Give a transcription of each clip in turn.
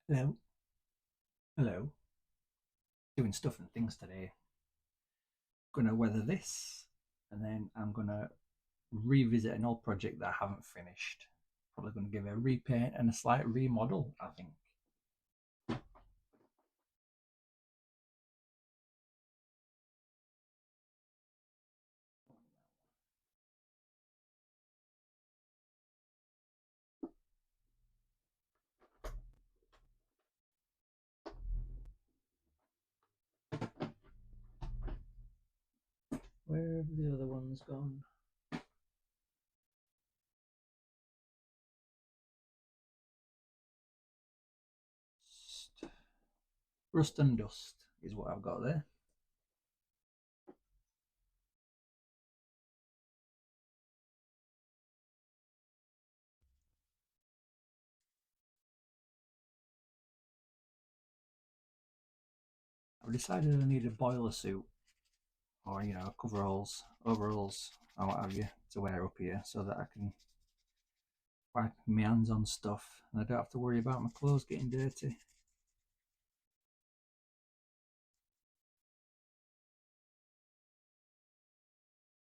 Hello. Hello. Doing stuff and things today. Gonna weather this, and then I'm gonna revisit an old project that I haven't finished. Probably gonna give it a repaint and a slight remodel, I think. Where have the other ones gone? Rust and dust is what I've got there. I've decided I need a boiler suit, or coveralls, overalls, or what have you, to wear up here so that I can wipe my hands on stuff and I don't have to worry about my clothes getting dirty.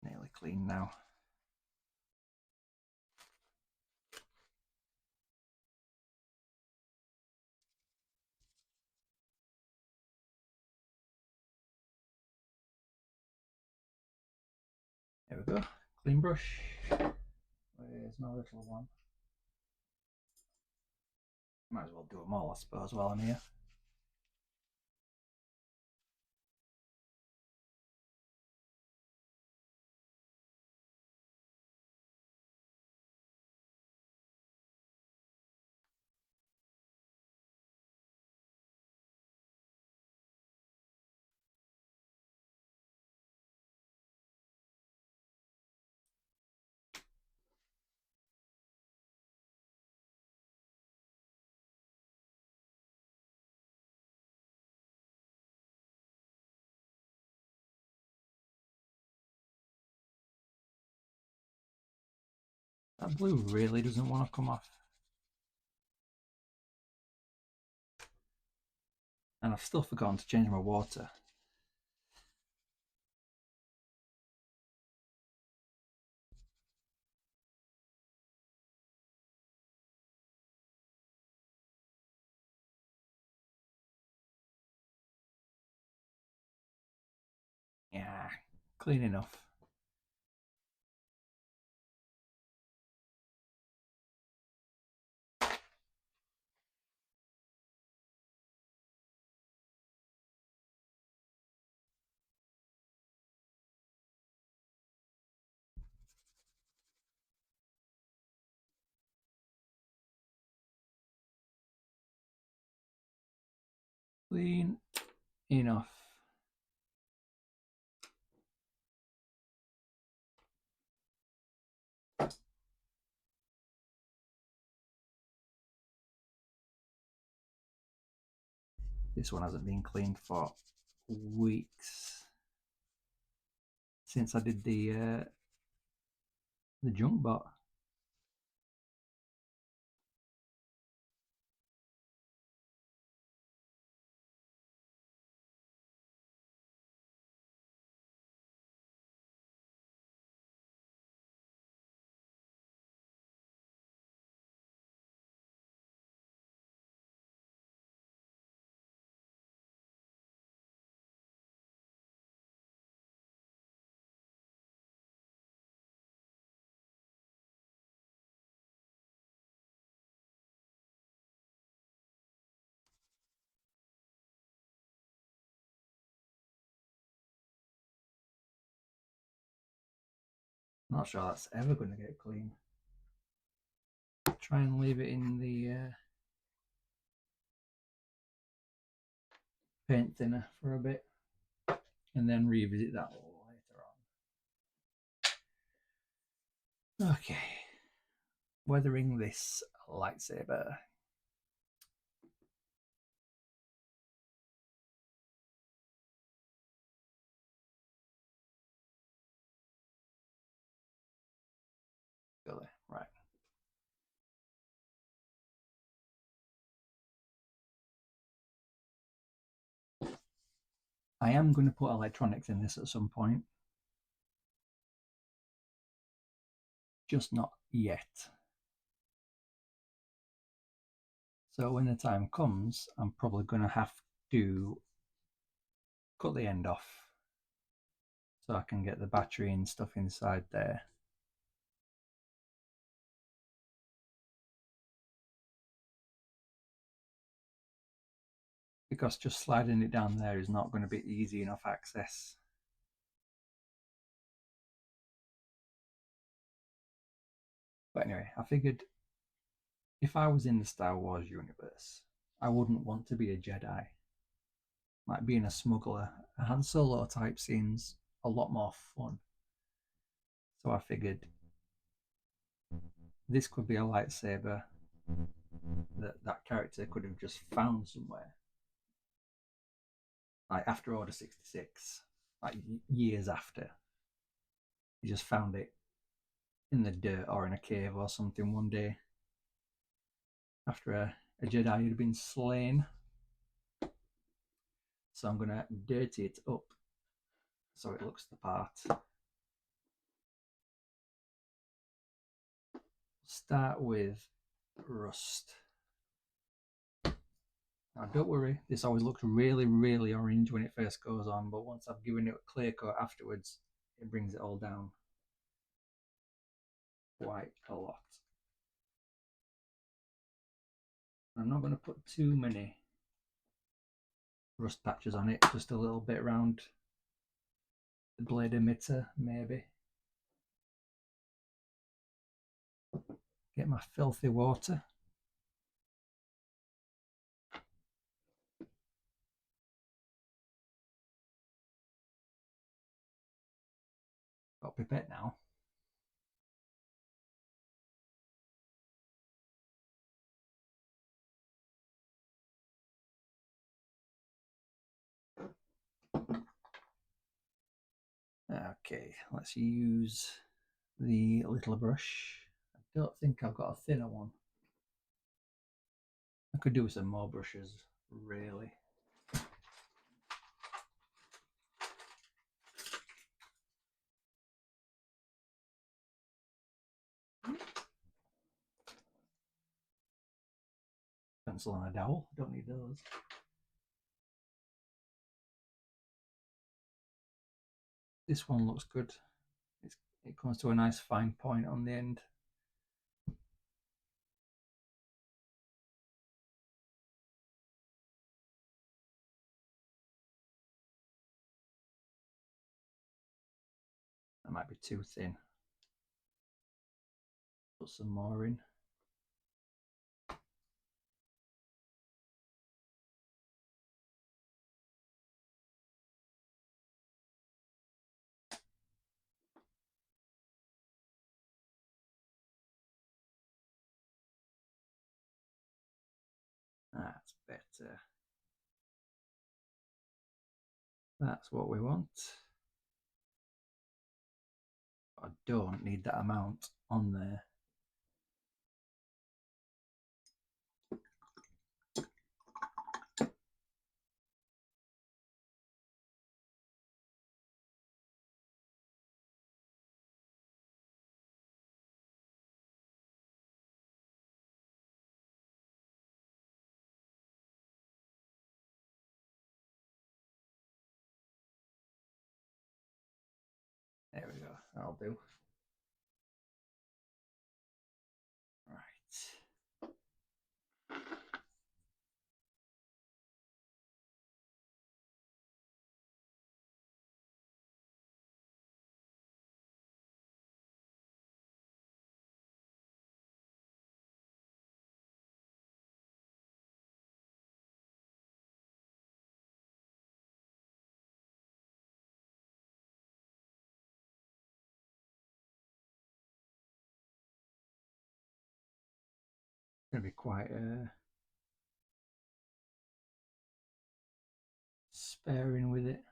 Nearly clean now. There we go. Clean brush. Where's my little one? Might as well do them all, I suppose, while I'm here. That blue really doesn't want to come off. And I've still forgotten to change my water. Yeah, clean enough. Clean enough. This one hasn't been cleaned for weeks since I did the junk bot. Not sure that's ever going to get clean. Try and leave it in the paint thinner for a bit and then revisit that later on. Okay, weathering this lightsaber. Right. I am going to put electronics in this at some point, just not yet. So when the time comes, I'm probably going to have to cut the end off so I can get the battery and stuff inside there. Because just sliding it down there is not going to be easy enough access. But anyway, I figured if I was in the Star Wars universe, I wouldn't want to be a Jedi. Like being a smuggler, a Han Solo type scene's a lot more fun. So I figured this could be a lightsaber that that character could have just found somewhere. Like after Order 66, like years after. He just found it in the dirt or in a cave or something one day after a Jedi had been slain. So I'm going to dirty it up so it looks the part. Start with rust. Now don't worry, this always looks really, really orange when it first goes on, but once I've given it a clear coat afterwards, it brings it all down quite a lot. I'm not going to put too many rust patches on it, just a little bit around the blade emitter, maybe. Get my filthy water. Got pipette now. Okay, let's use the little brush. I don't think I've got a thinner one. I could do with some more brushes, really. Pencil and a dowel, don't need those. This one looks good. It comes to a nice fine point on the end. That might be too thin. Put some more in. That's better. That's what we want. I don't need that amount on there. There we go. That'll do. Right. It's going to be quite sparing with it.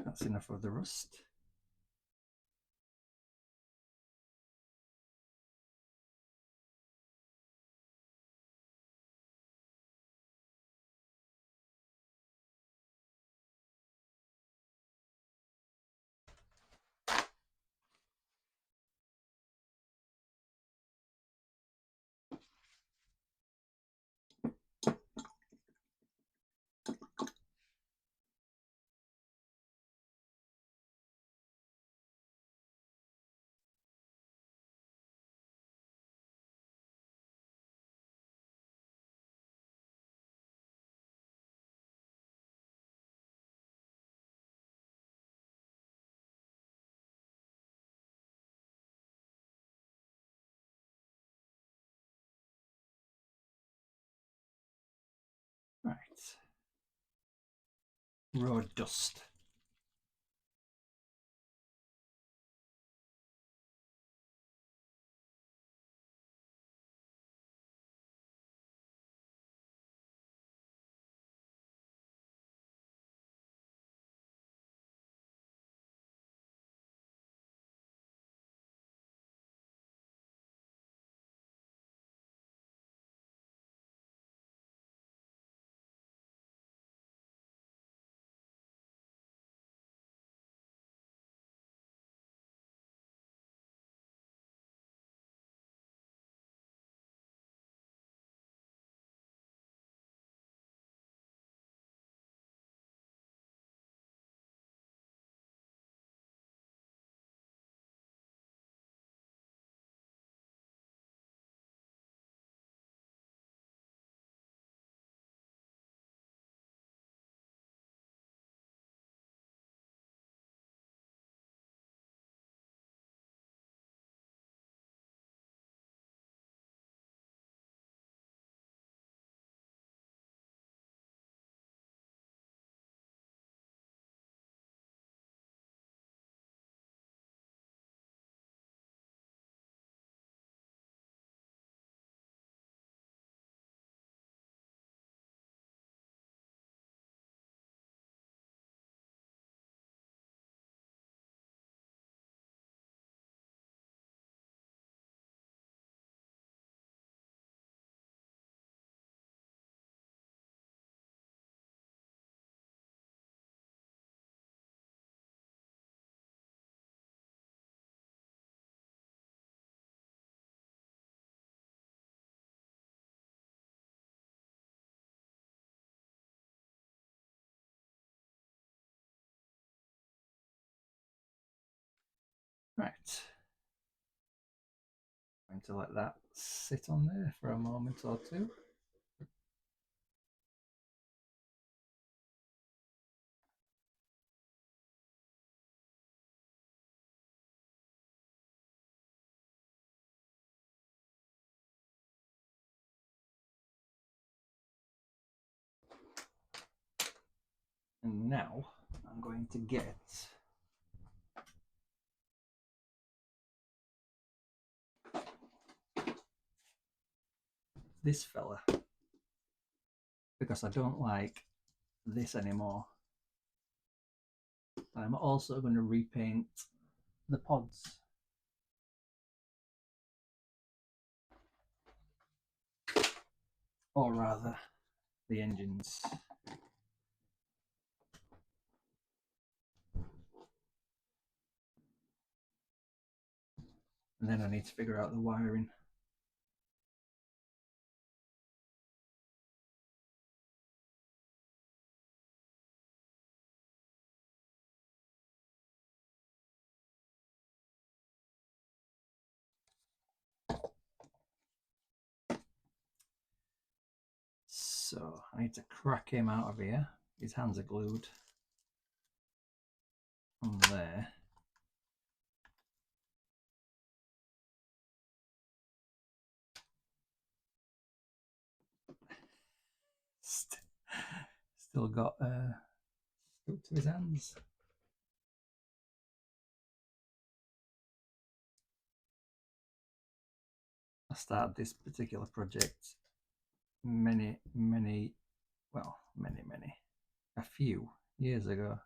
that's enough of the rust. Right. Road dust. Right. Going to let that sit on there for a moment or two. And now I'm going to get this fella because I don't like this anymore. I'm also going to repaint the pods. Or rather, the engines. And then I need to figure out the wiring. So I need to crack him out of here. His hands are glued on there. Still got stuck to his hands. I started this particular project many, a few years ago.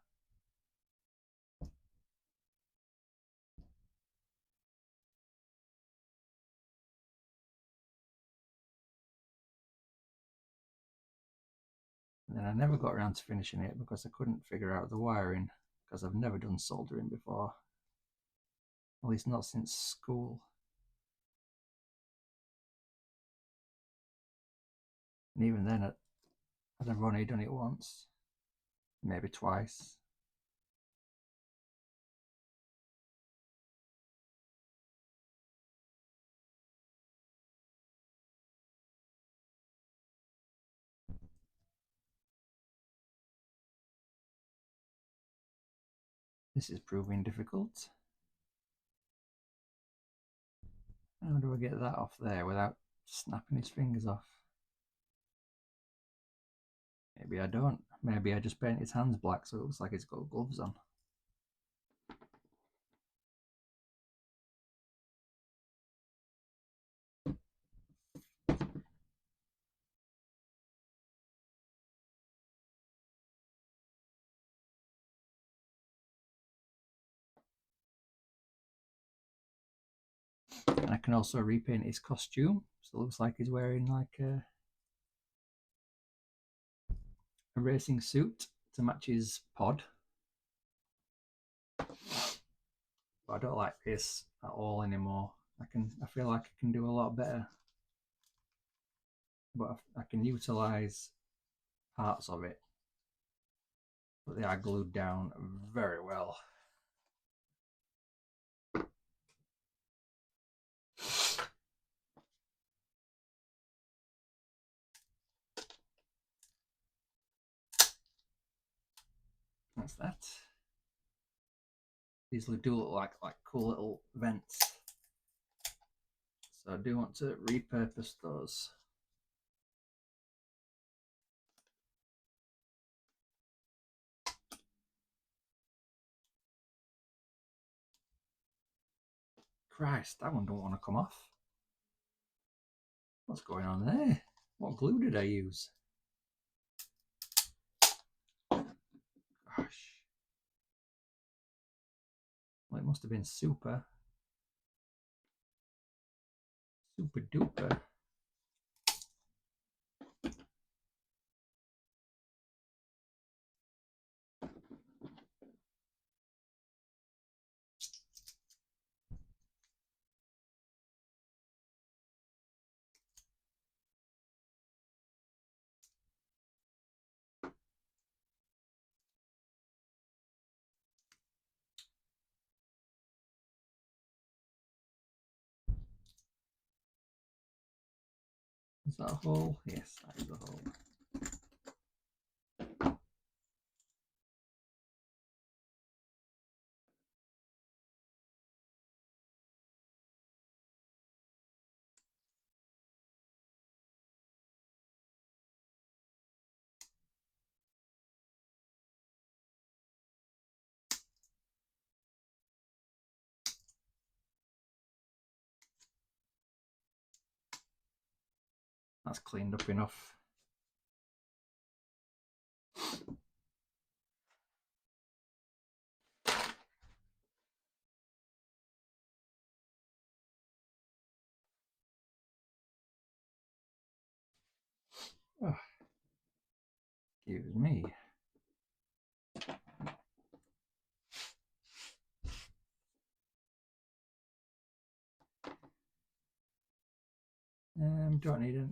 And then I never got around to finishing it because I couldn't figure out the wiring, because I've never done soldering before, at least not since school. And even then, I'd only done it once, maybe twice. This is proving difficult. How do I get that off there without snapping his fingers off? Maybe I don't. Maybe I just paint his hands black so it looks like he's got gloves on. And I can also repaint his costume, so it looks like he's wearing like a racing suit to match his pod. But I don't like this at all anymore. I feel like I can do a lot better, but I can utilize parts of it, but they are glued down very well. That's that. These do look like cool little vents, so I do want to repurpose those. Christ, that one don't want to come off. What's going on there? What glue did I use? Gosh. Well, it must have been super duper. Is that a hole? Yes, that is a hole. That's cleaned up enough. Oh, excuse me. Don't need it.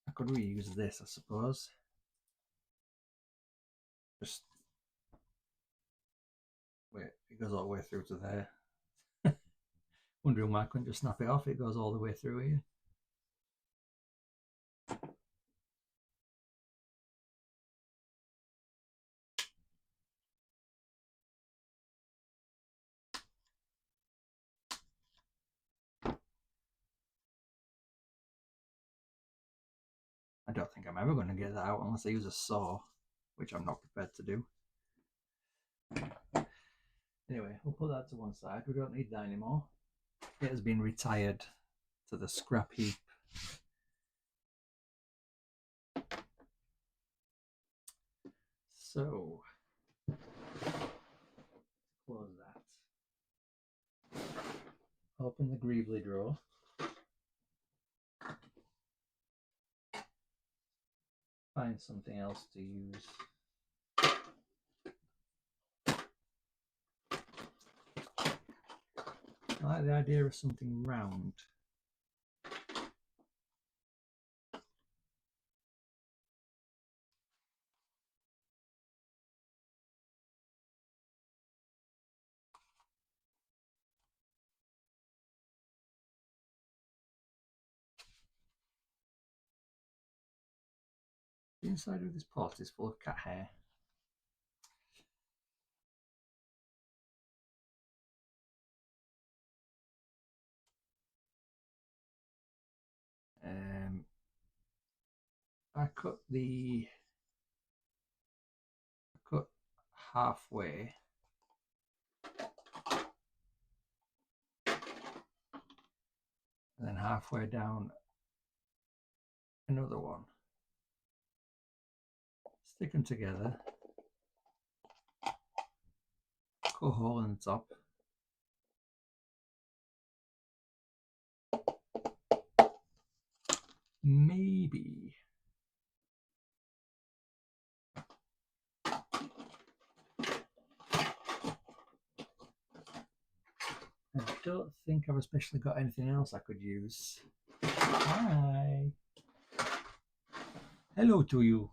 I could reuse this, I suppose. Just wait, it goes all the way through to there. Wondering why I couldn't just snap it off. It goes all the way through here. I don't think I'm ever going to get that out unless I use a saw, which I'm not prepared to do. Anyway, we'll put that to one side. We don't need that anymore. It has been retired to the scrap heap. So, close that. Open the Greevely drawer. Find something else to use. I like the idea of something round. The inside of this pot is full of cat hair. I cut halfway, and then halfway down another one. Stick them together, cut a hole in the top, maybe. I don't think I've especially got anything else I could use. Hi. Hello to you.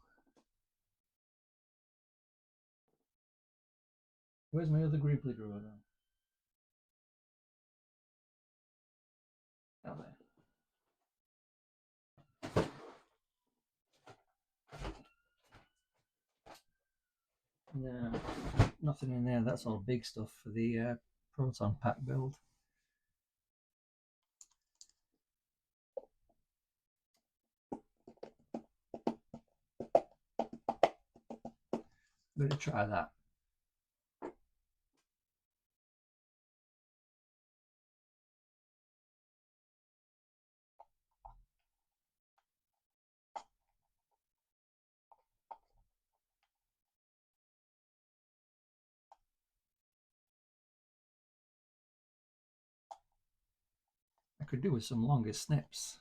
Where's my other Gripply drawer then? Down there. No, nothing in there. That's all big stuff for the proton pack build. I'm going to try that. I could do with some longer snips.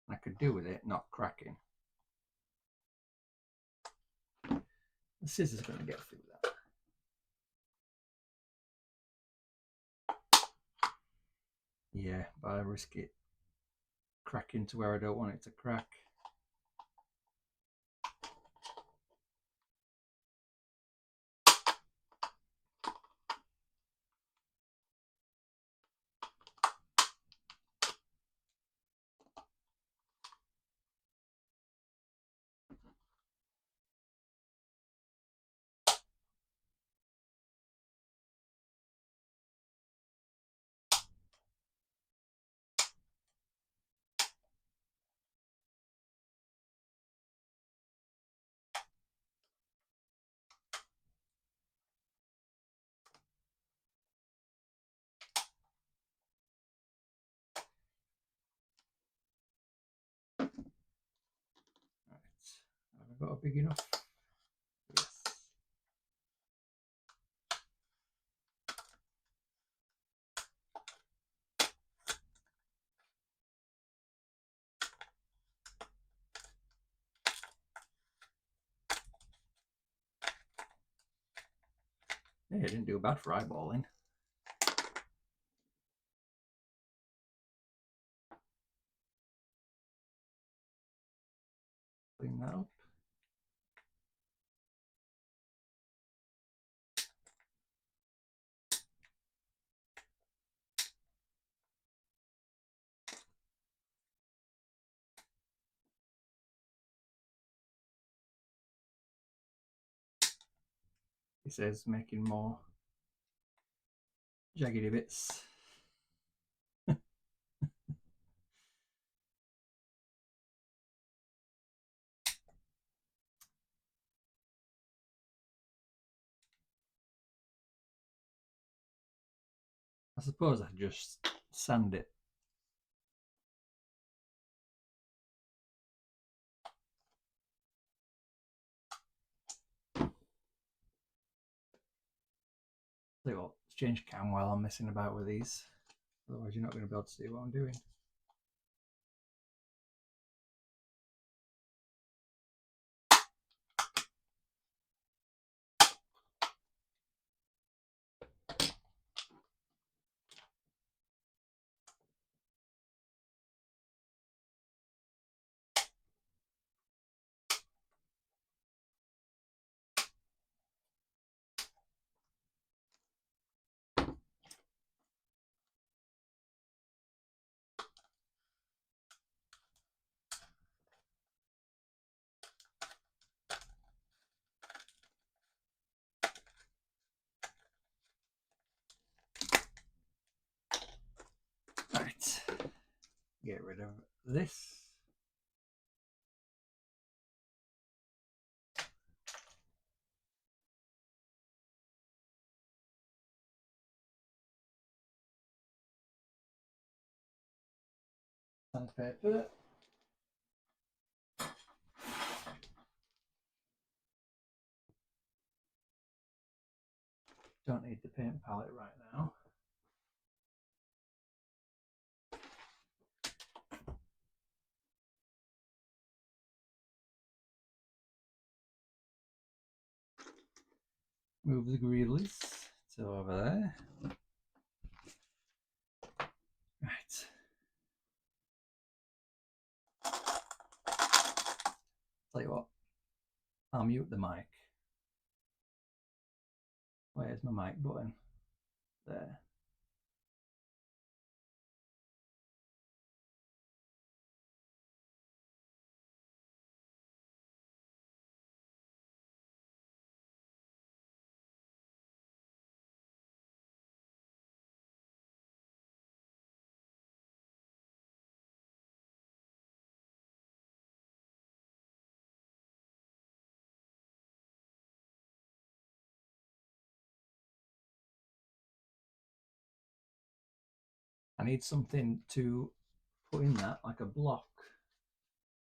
I could do with it not cracking. The scissors are going to get through that. Yeah, but I risk it cracking to where I don't want it to crack. Have I got a big enough? Yes. Hey, it didn't do bad for eyeballing. Clean that up. It says making more jaggedy bits. I suppose I just sand it. Tell you what, let's change cam while I'm messing about with these. Otherwise you're not going to be able to see what I'm doing. Right, get rid of this. Sandpaper. Don't need the paint palette right now. Move the greaves to over there. Right. Tell you what, I'll mute the mic. Where's my mic button? There. I need something to put in that, like a block.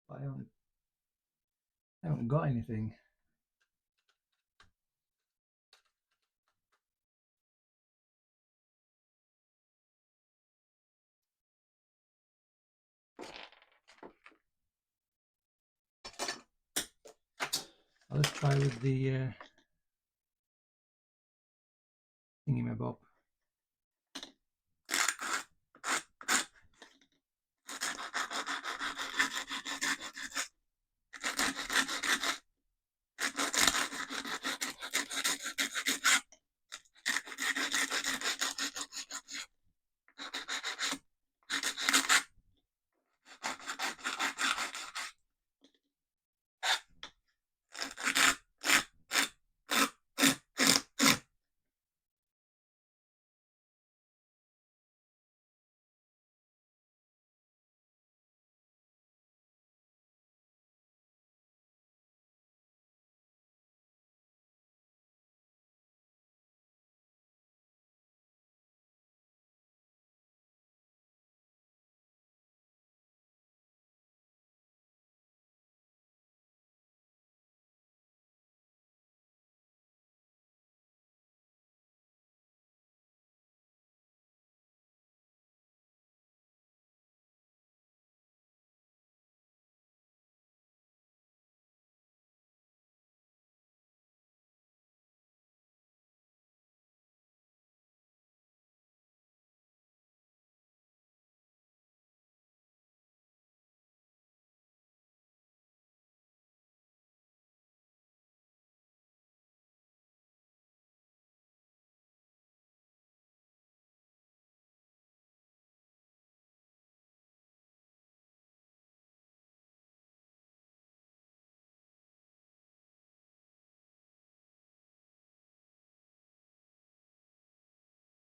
But I haven't got anything. Let's try with the thingy-my-bob.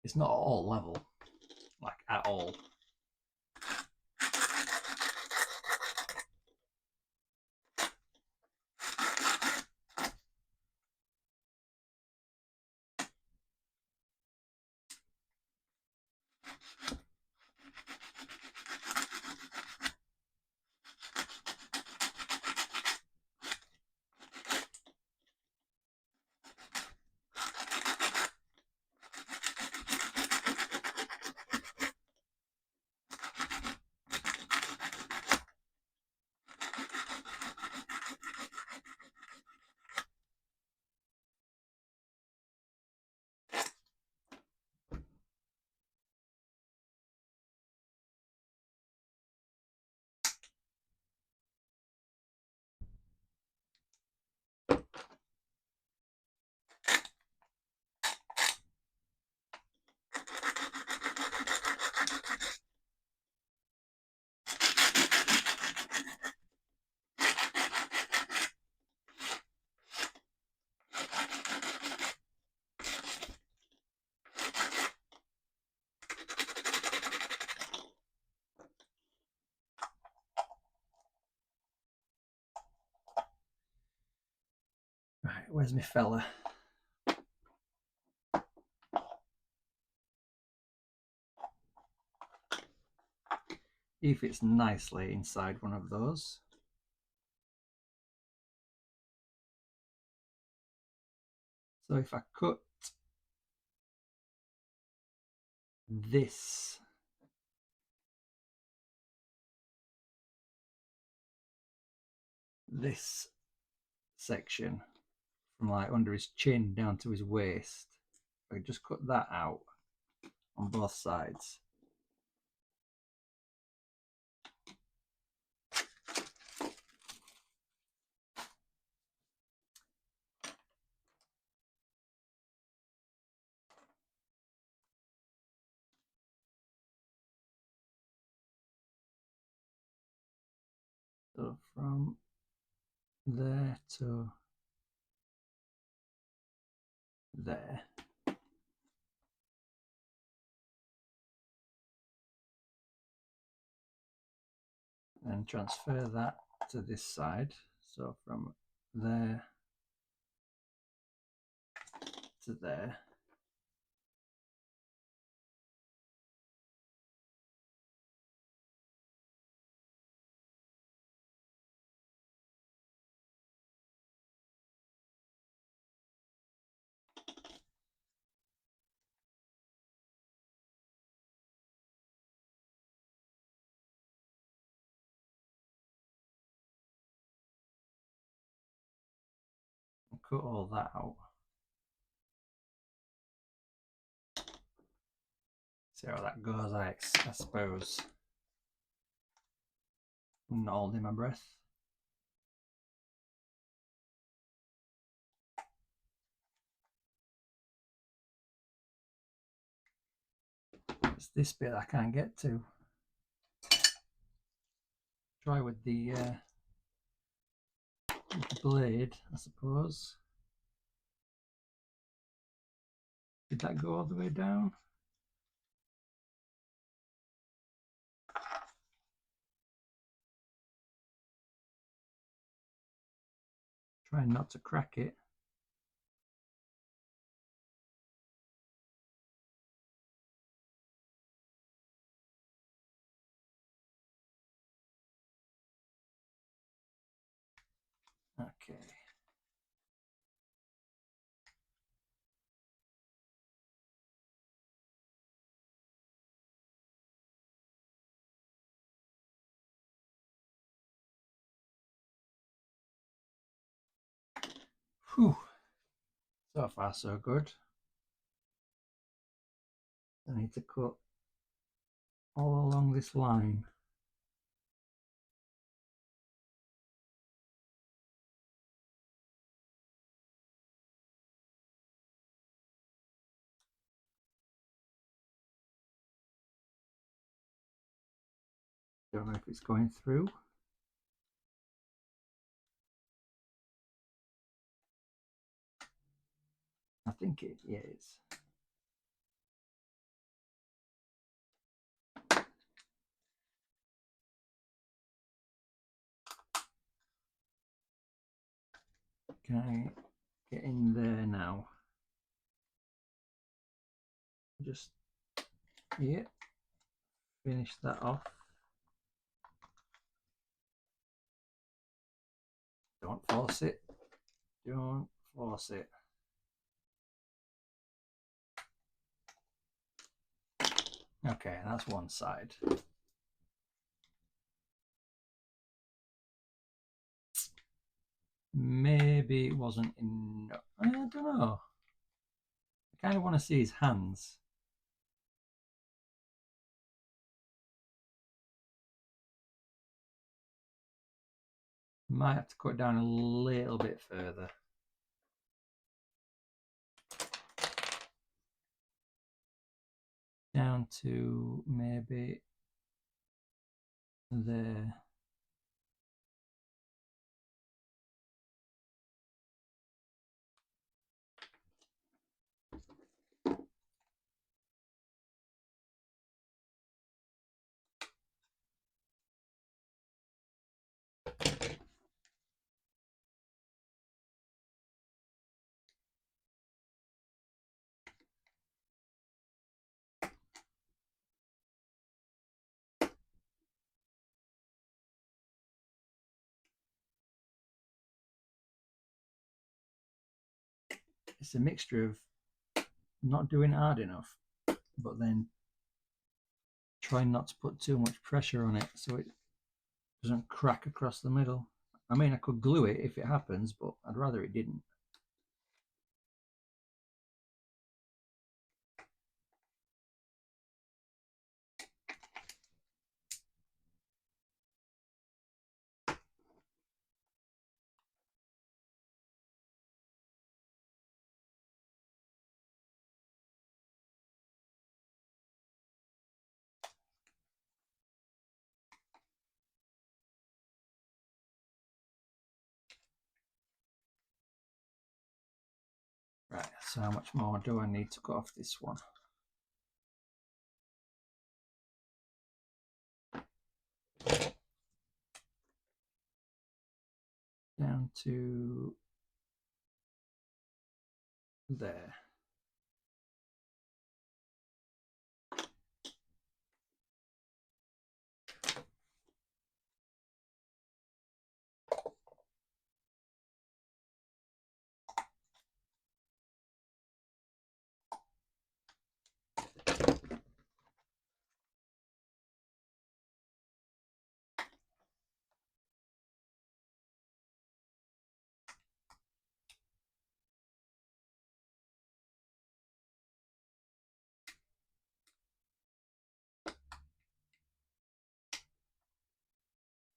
It's not all level, like at all. where's my fella? He fits nicely inside one of those. So if I cut this section from like under his chin down to his waist, I could just cut that out on both sides. So from there to there. And transfer that to this side. So from there to there. Cut all that out. See how that goes, I suppose. I'm not holding my breath. It's this bit I can't get to. Try with the blade, I suppose. Did that go all the way down? Try not to crack it. Okay. Whew. So far, so good. I need to cut all along this line. Don't know if it's going through. I think it is. Can I get in there now? Just, yeah, finish that off. Don't force it. Don't force it. Okay, that's one side. Maybe it wasn't enough. I don't know. I kind of want to see his hands. Might have to cut down a little bit further. Down to maybe there. it's a mixture of not doing hard enough, but then trying not to put too much pressure on it so it doesn't crack across the middle. I mean, I could glue it if it happens, but I'd rather it didn't. Right, so how much more do I need to cut off this one? Down to there.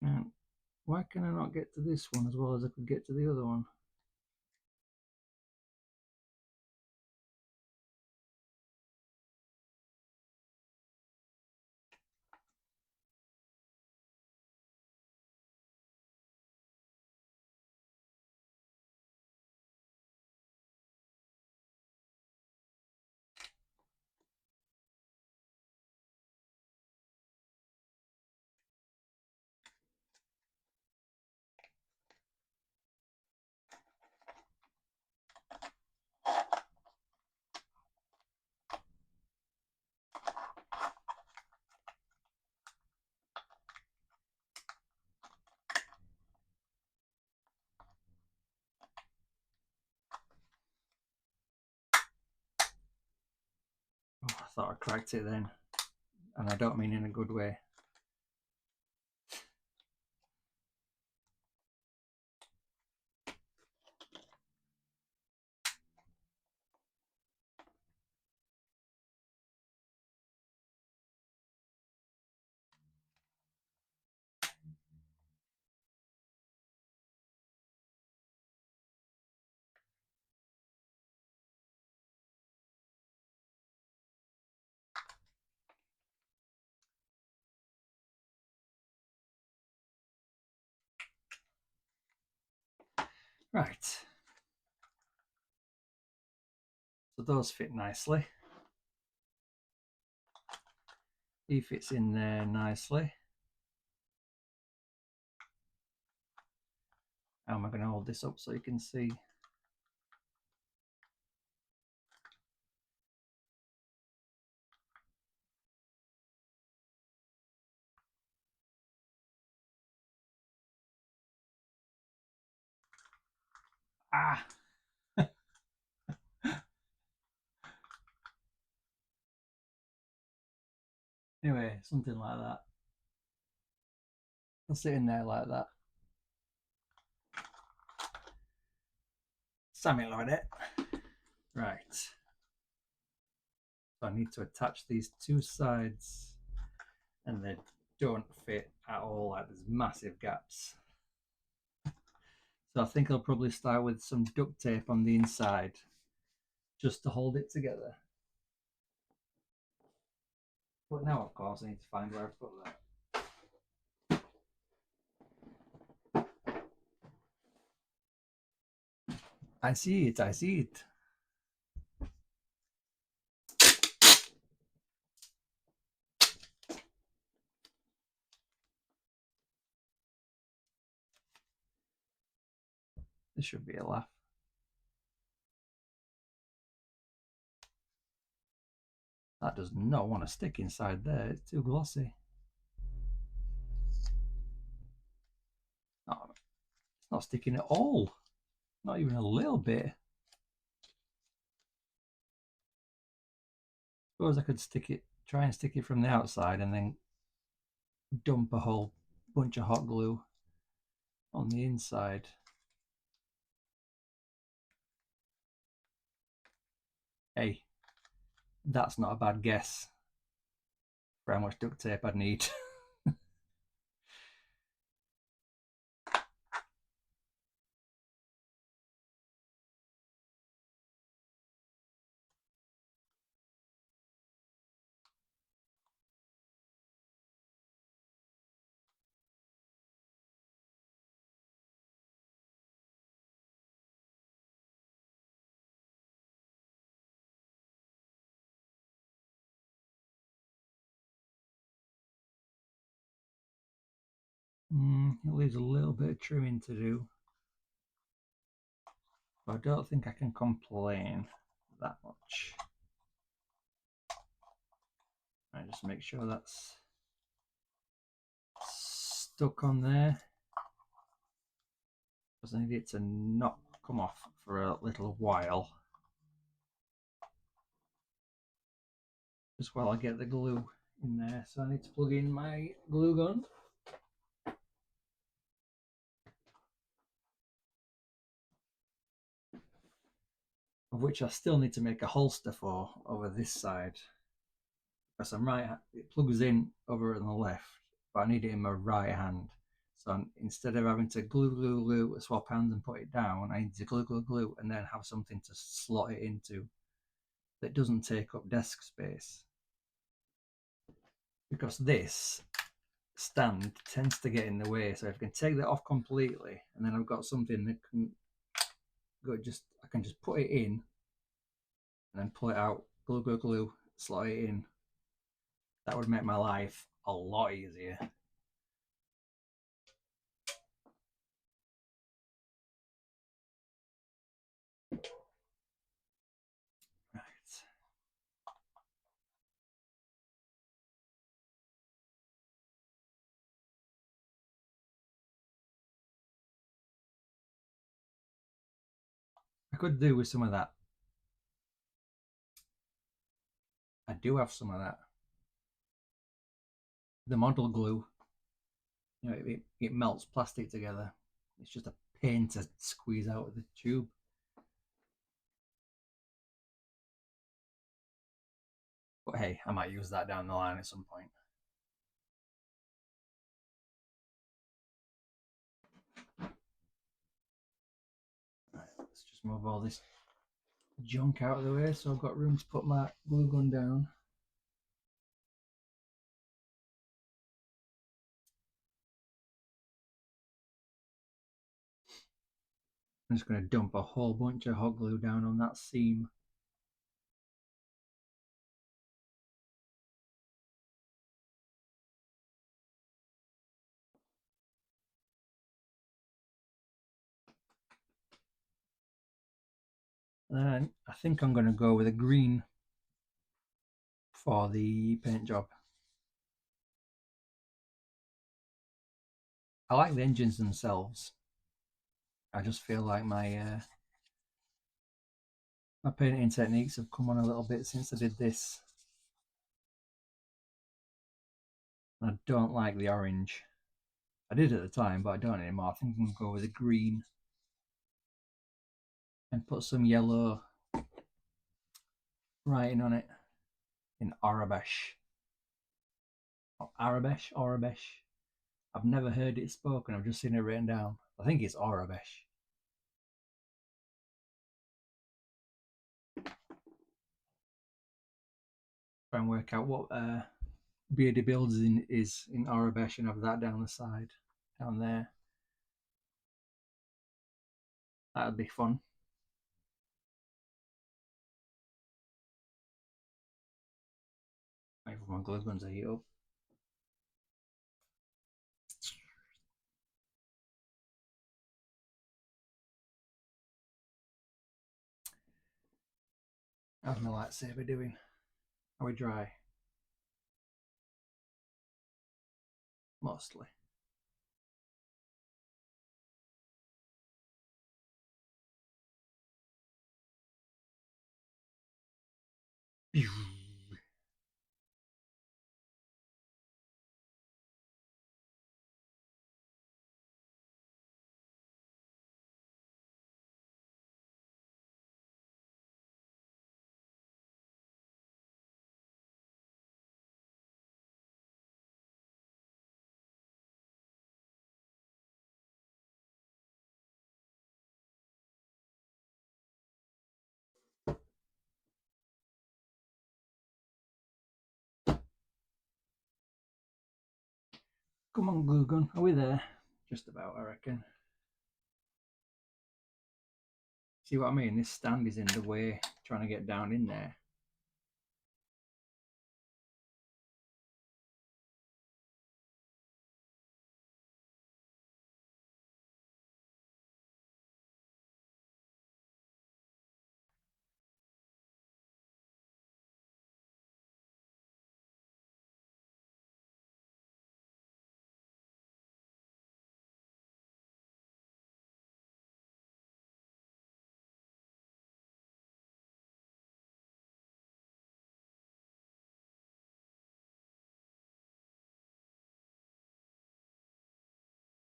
And why can I not get to this one as well as I could get to the other one? Oh, I thought I cracked it then, and I don't mean in a good way. Right, so those fit nicely. He fits in there nicely. How am I going to hold this up so you can see? Ah! Anyway, something like that. I'll sit in there like that. Something like that. Right. So I need to attach these two sides, and they don't fit at all. Like there's massive gaps. So I think I'll probably start with some duct tape on the inside just to hold it together. But now, of course, I need to find where I put that. I see it, I see it. This should be a laugh. That does not want to stick inside there. It's too glossy. Oh, it's not sticking at all. Not even a little bit. Suppose I could try and stick it from the outside and then dump a whole bunch of hot glue on the inside. Hey, that's not a bad guess for how much duct tape I'd need. It leaves a little bit of trimming to do, but I don't think I can complain that much. I just make sure that's stuck on there, because I need it to not come off for a little while, just while I get the glue in there. So I need to plug in my glue gun. Of which I still need to make a holster for over this side, because I'm right, it plugs in over on the left, but I need it in my right hand. So instead of having to glue, swap hands and put it down, I need to glue, and then have something to slot it into that doesn't take up desk space. Because this stand tends to get in the way, so if I can take that off completely, and then I've got something that can go I can just put it in, and then pull it out, glue, slot it in. That would make my life a lot easier. Right. I could do with some of that. I do have some of that. The model glue, it melts plastic together. It's just a pain to squeeze out of the tube. But hey, I might use that down the line at some point. Right, let's just move all this junk out of the way so I've got room to put my glue gun down. I'm just going to dump a whole bunch of hot glue down on that seam. And then I think I'm going to go with a green for the paint job. I like the engines themselves. I just feel like my painting techniques have come on a little bit since I did this. I don't like the orange. I did at the time, but I don't anymore. I think I'm going to go with a green and put some yellow writing on it in Arabesh. Arabesh. I've never heard it spoken. I've just seen it written down. I think it's Arabesh. Try and work out what Beardy Builds is in Arabesh and have that down the side, down there. That'd be fun. Wait for my glue guns to heat up. How's my lightsaber doing? Are we dry? Mostly. Come on, glue gun. Are we there? Just about, I reckon. See what I mean? This stand is in the way, trying to get down in there.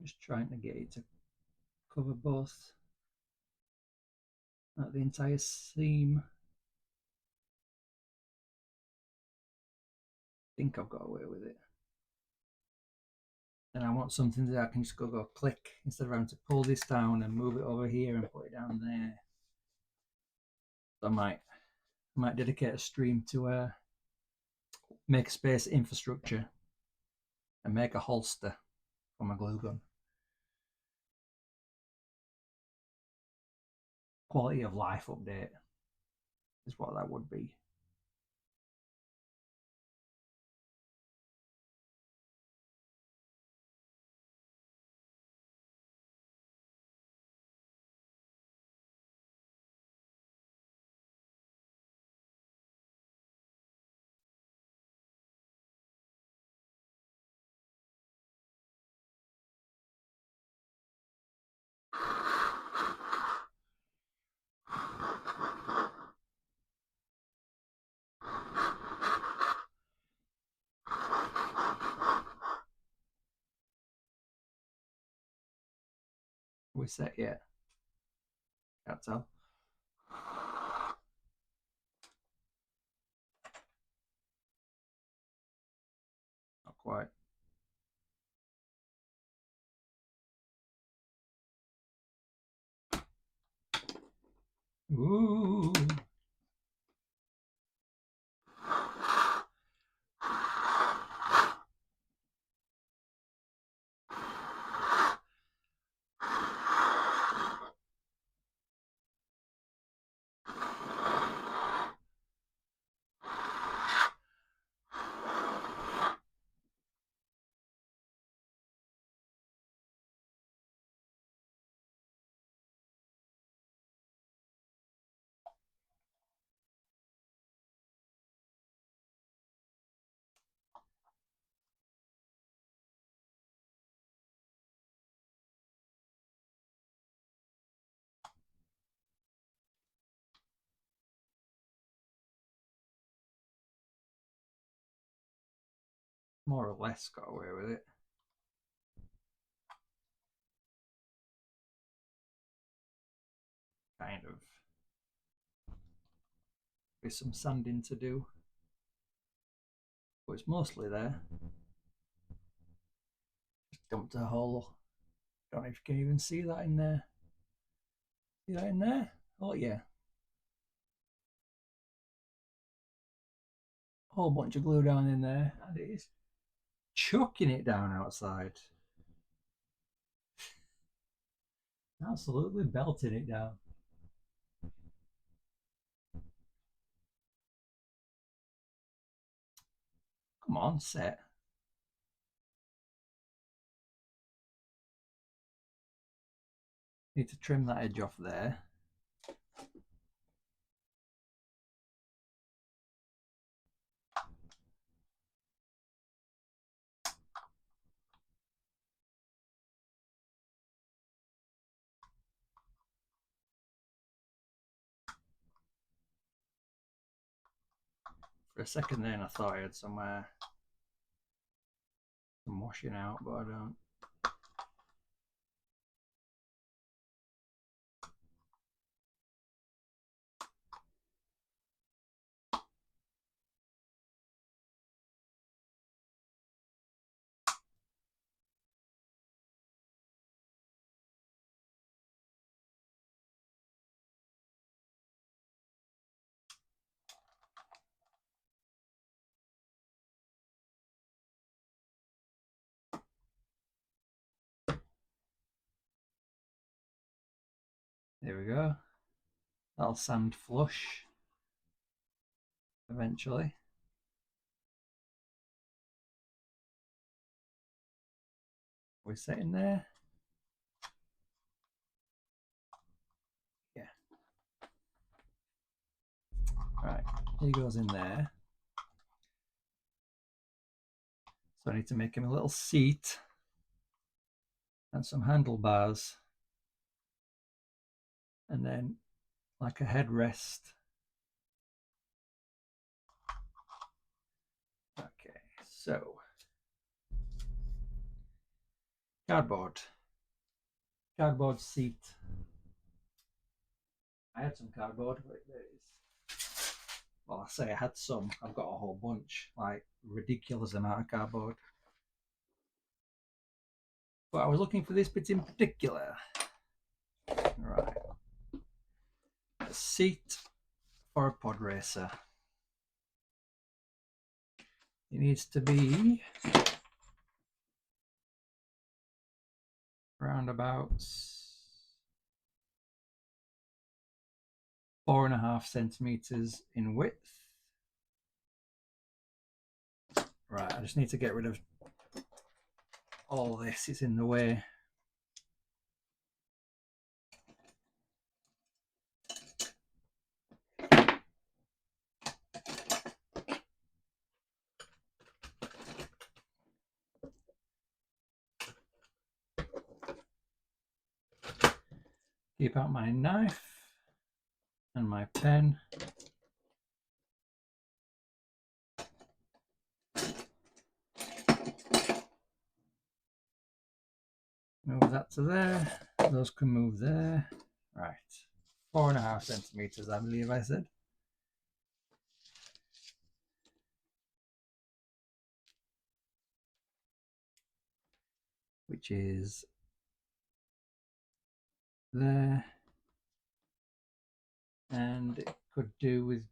Just trying to get it to cover both, not the entire seam. I think I've got away with it. And I want something that I can just go click instead of having to pull this down and move it over here and put it down there. So I might dedicate a stream to make space infrastructure and make a holster for my glue gun. Quality of life update is what that would be. We're set yet? Can't tell. Not quite. Ooh. More or less got away with it. Kind of. With some sanding to do. But it's mostly there. Just dumped a hole. Don't know if you can even see that in there. See that in there? Oh yeah. Whole bunch of glue down in there, and it is chucking it down outside. Absolutely belting it down. Come on, set. Need to trim that edge off there. For a second then I thought I had some washing out, but I don't. There we go. That'll sand flush eventually. We're sitting there. Yeah. Right, he goes in there. So I need to make him a little seat and some handlebars. And then like a headrest. Okay, so cardboard seat. I had some cardboard. Well, I say I had some. I've got a whole bunch, like ridiculous amount of cardboard. But I was looking for this bit in particular. Right, a seat for a Podracer. It needs to be around about 4.5 centimeters in width. Right, I just need to get rid of all this, it's in the way. Keep out my knife and my pen. Move that to there. Those can move there. Right. 4.5 centimeters, I believe I said. Which is there. And it could do with,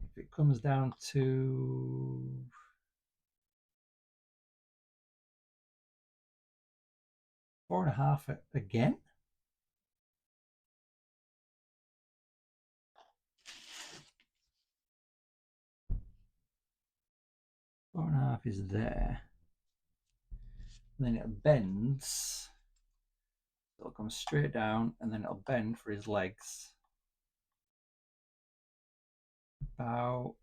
if it comes down to 4.5 again. Four and a half is there. And then it bends. It'll come straight down and then it'll bend for his legs. About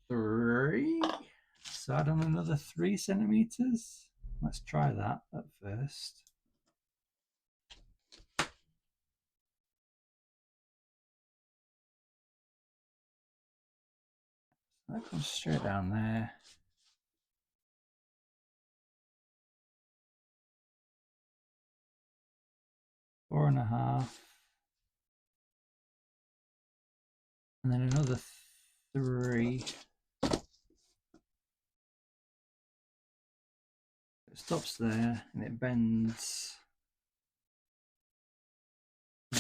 3. So add on another 3 centimeters. Let's try that at first. That comes straight down there. Four and a half. And then another 3. It stops there and it bends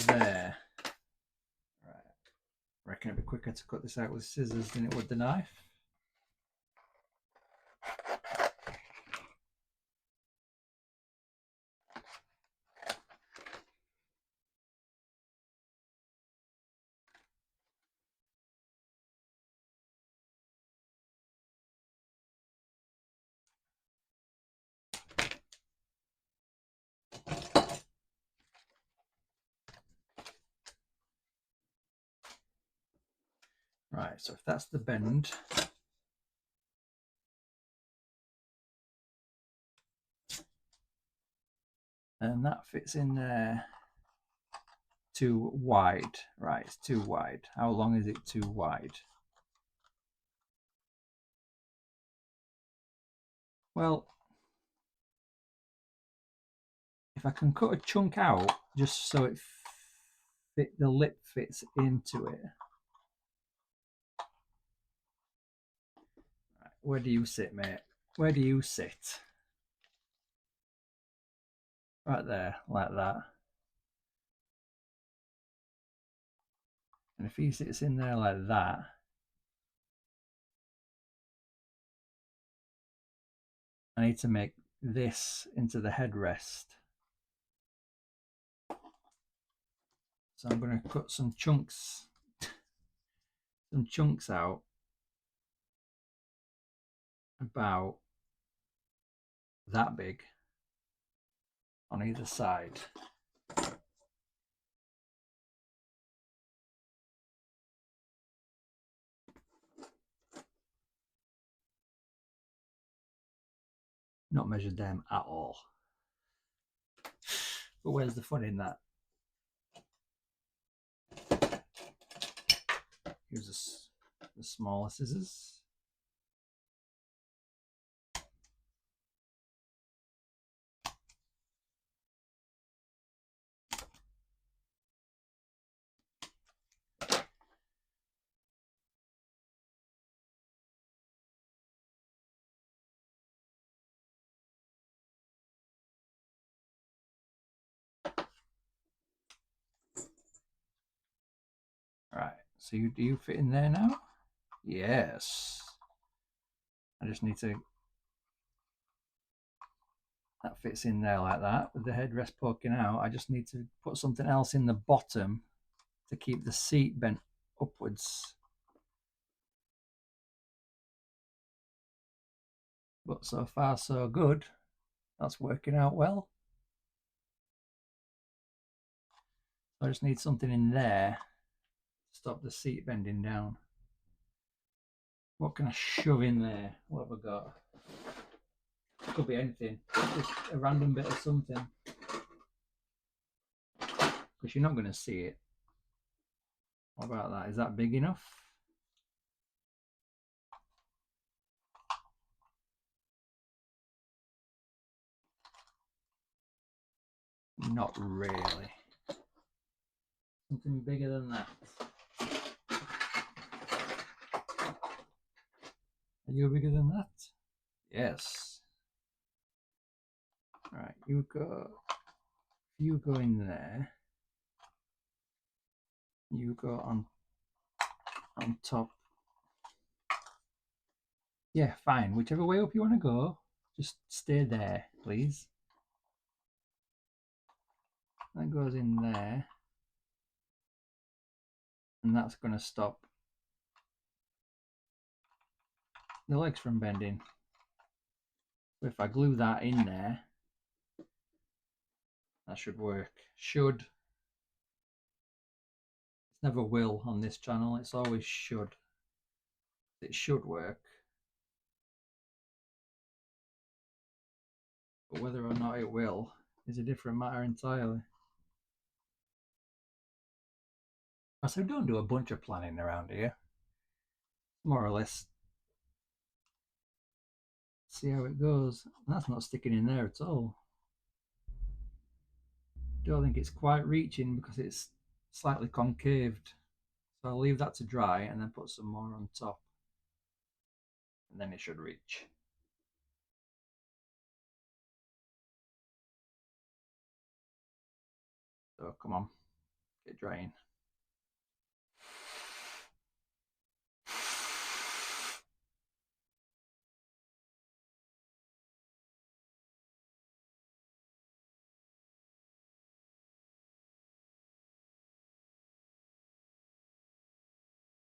there. Right. I reckon it'd be quicker to cut this out with scissors than it would the knife. Right, so if that's the bend, and that fits in there too wide. Right, it's too wide. How long is it too wide? Well, if I can cut a chunk out just so the lip fits into it. Right, where do you sit, mate? Where do you sit? Right there, like that. And if he sits in there like that, I need to make this into the headrest. So I'm going to cut some chunks out about that big on either side. Not measured them at all. But where's the fun in that? Use the smaller scissors. Right, so do you fit in there now? Yes. I just need to, that fits in there like that with the headrest poking out. I just need to put something else in the bottom to keep the seat bent upwards. But so far so good. That's working out well. I just need something in there to stop the seat bending down. What can I shove in there? What have I got? Could be anything. Just a random bit of something. Because you're not going to see it. What about that? Is that big enough? Not really. Something bigger than that. Are you bigger than that? Yes. Right, you go in there. You go on top. Yeah, fine. Whichever way up you want to go, just stay there, please. That goes in there. And that's going to stop the legs from bending. So if I glue that in there, that should work. Should. It's never will on this channel. It's always should. It should work. But whether or not it will is a different matter entirely. So don't do a bunch of planning around here. More or less see how it goes. That's not sticking in there at all. Don't think it's quite reaching because it's slightly concaved. So I'll leave that to dry and then put some more on top. And then it should reach. So come on, get drying.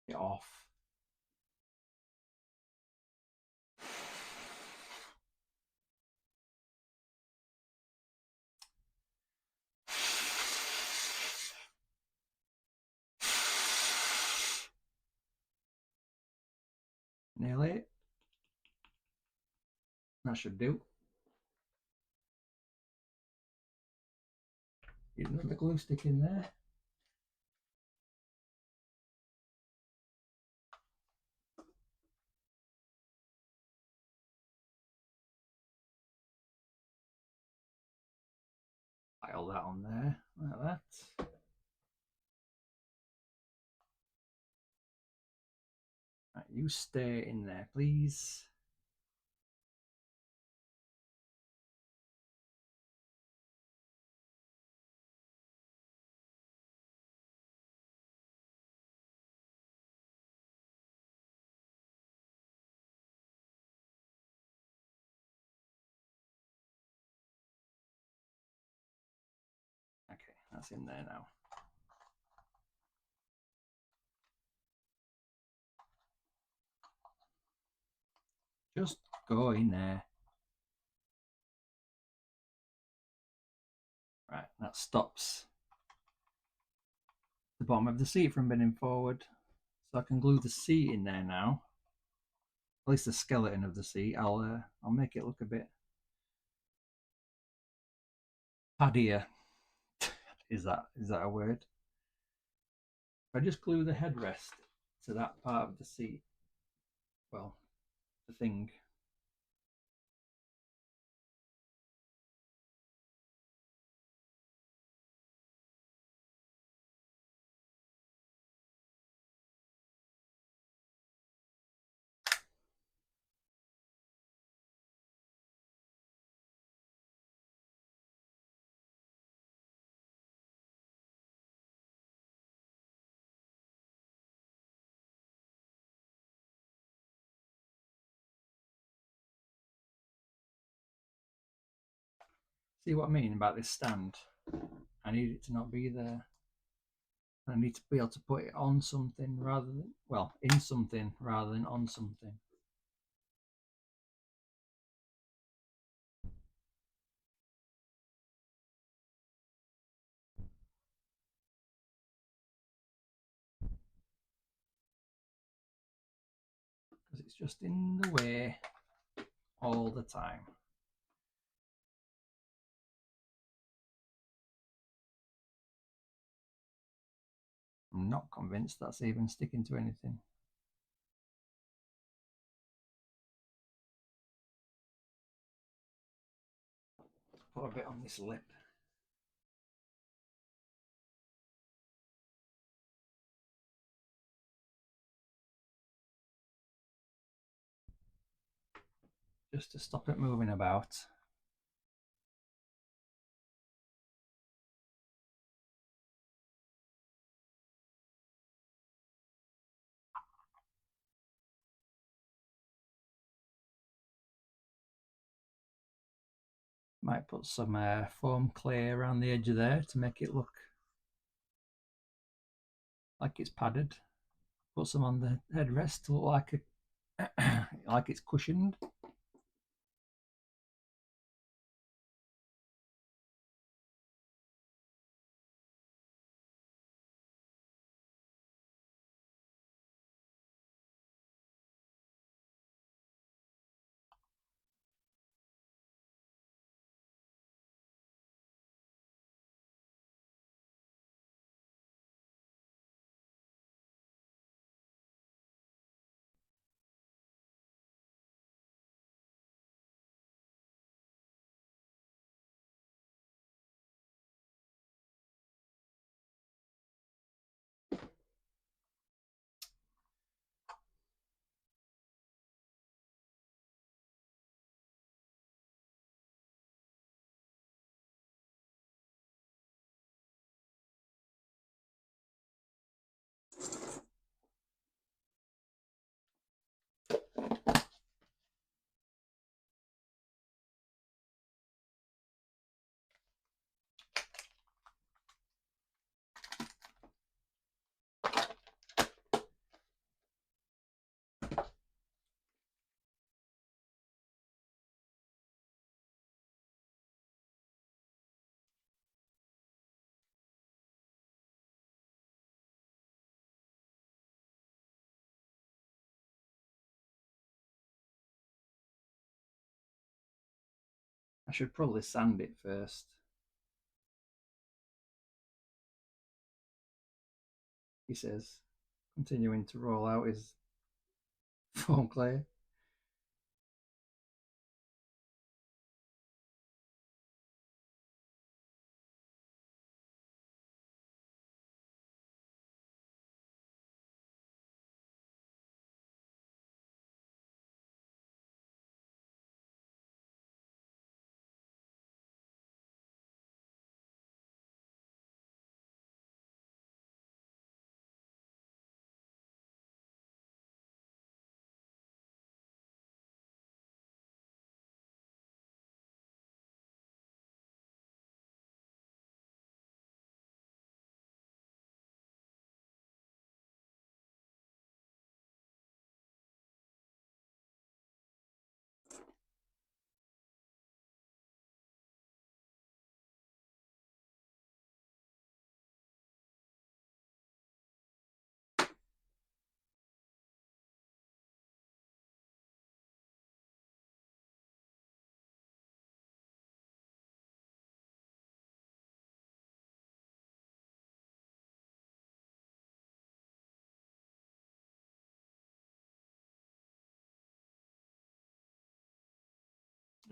Get off. Nearly. That should do. Get another glue stick in there. Pile that on there, like that. Right, you stay in there, please. Okay, that's in there now. Just go in there. Right, that stops the bottom of the seat from bending forward. So I can glue the seat in there now. At least the skeleton of the seat. I'll make it look a bit paddier. Is that a word? If I just glue the headrest to that part of the seat, well, the thing. See what I mean about this stand? I need it to not be there. I need to be able to put it on something rather than, well, in something rather than on something. Because it's just in the way all the time. I'm not convinced that's even sticking to anything. Put a bit on this lip. Just to stop it moving about. Might put some foam clay around the edge of there to make it look like it's padded. Put some on the headrest to look like like it's cushioned. I should probably sand it first. He says, continuing to roll out his foam clay.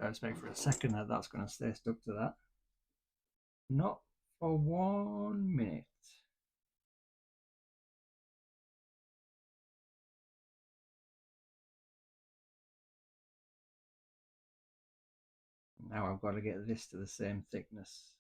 I expect for a second that that's going to stay stuck to that. Not for 1 minute. Now I've got to get this to the same thickness.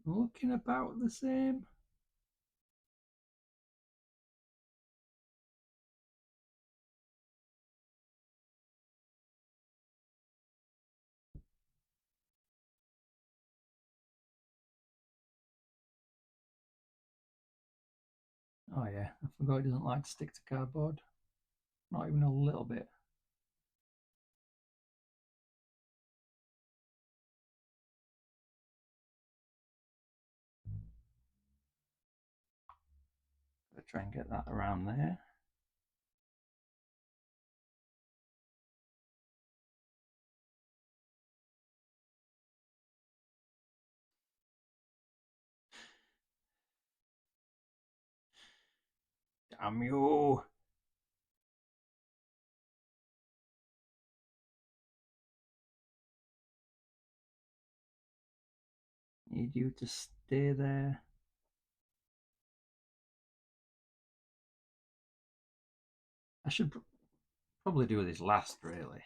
Looking about the same. Oh yeah, I forgot it doesn't like to stick to cardboard. Not even a little bit. I'll try and get that around there. Damn you! Need you to stay there. I should probably do this last, really.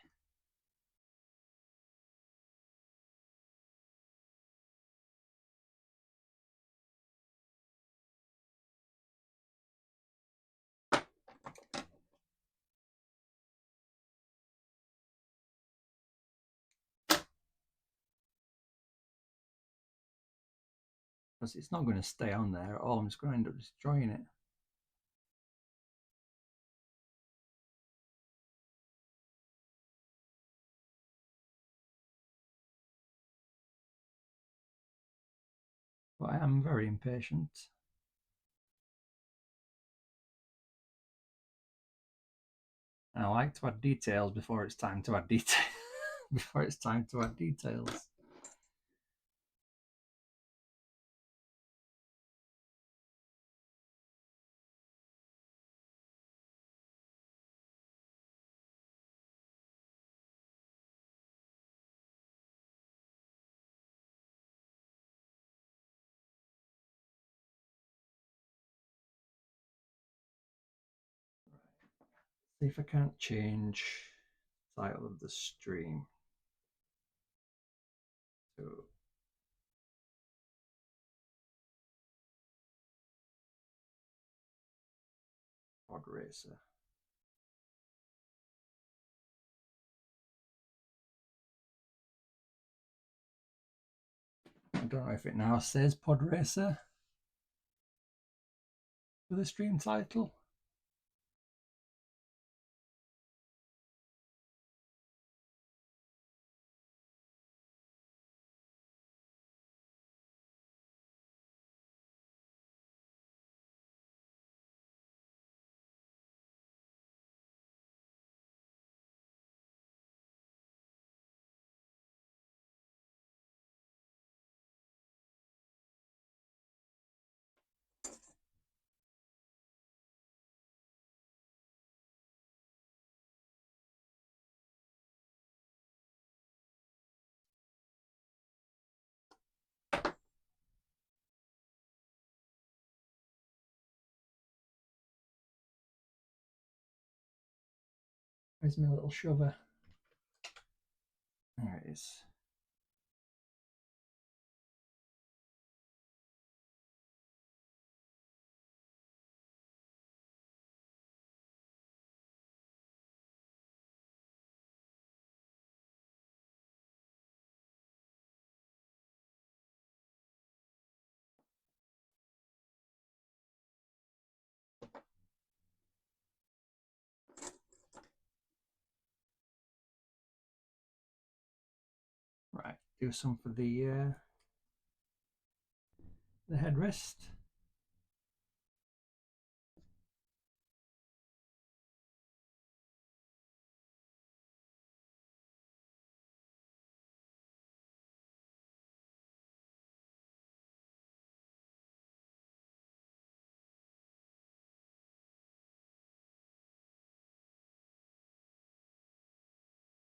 Because it's not going to stay on there at all. I'm just going to end up destroying it. But I am very impatient. And I like to add details before it's time to add detail. Before it's time to add details. See if I can't change the title of the stream to Podracer. I don't know if it now says Podracer for the stream title. Where's my little shover? There it is. Right, do some for the the headrest.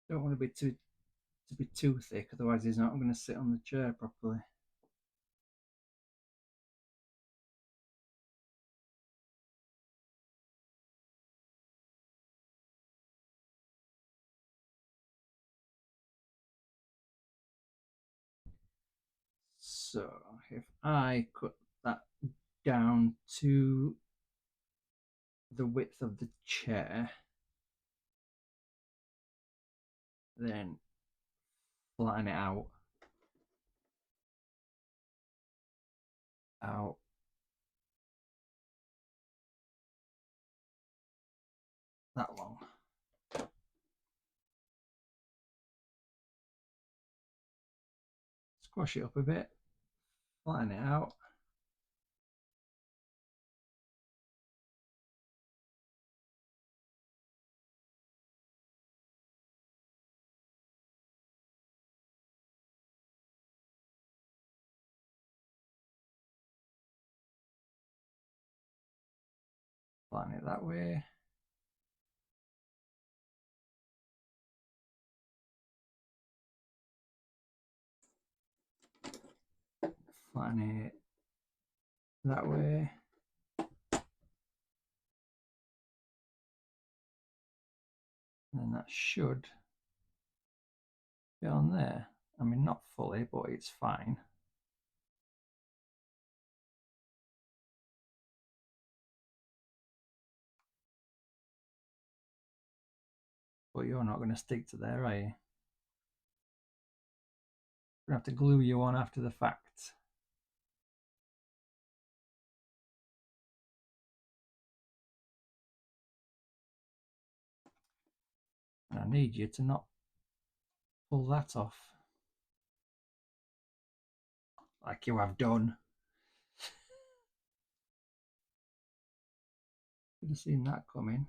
Don't want to be too thick, otherwise he's not going to sit on the chair properly. So if I cut that down to the width of the chair, then flatten it out that long. Squash it up a bit, flatten it out. Flatten it that way. Flatten it that way. And then that should be on there. I mean, not fully, but it's fine. But you're not going to stick to there, are you? We're going to have to glue you on after the fact. And I need you to not pull that off like you have done. Could have seen that coming.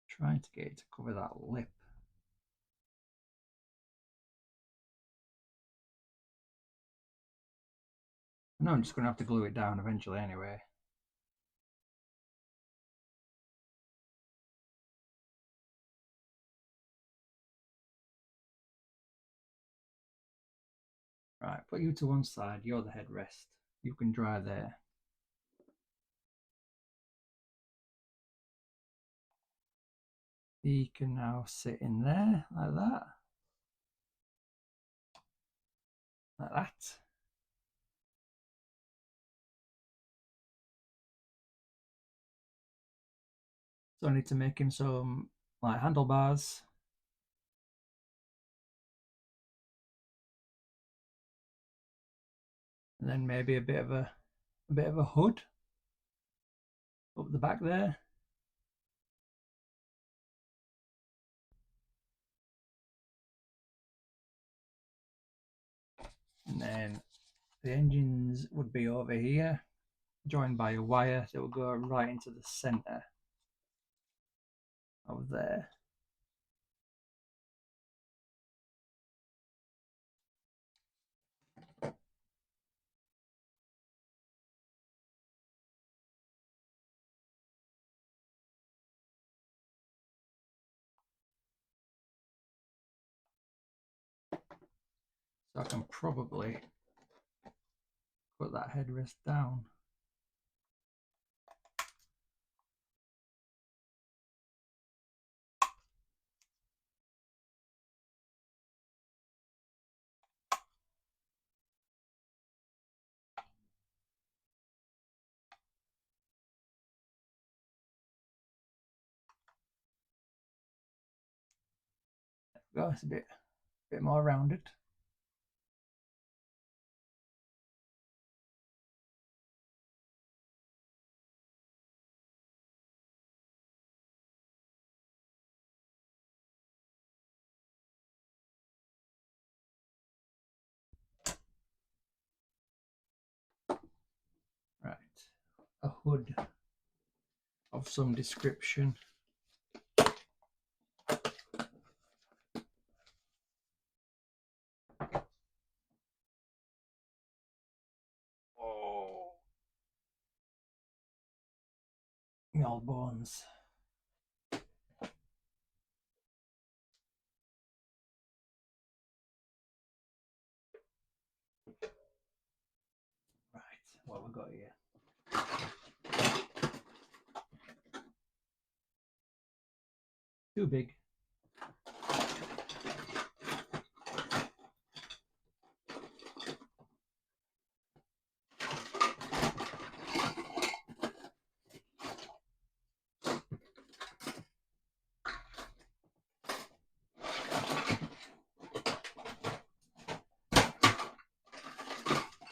Trying to get it to cover that lip. I know I'm just going to have to glue it down eventually anyway. Right, put you to one side, you're the headrest. You can dry there. He can now sit in there like that. Like that. So I need to make him some like handlebars. And then maybe a bit of a hood up the back there. And then the engines would be over here, joined by a wire that will go right into the center of there. So I can probably put that headrest down. There we go, it's a bit more rounded. a hood of some description. Oh, my old bones. Right, what have we got here? Too big.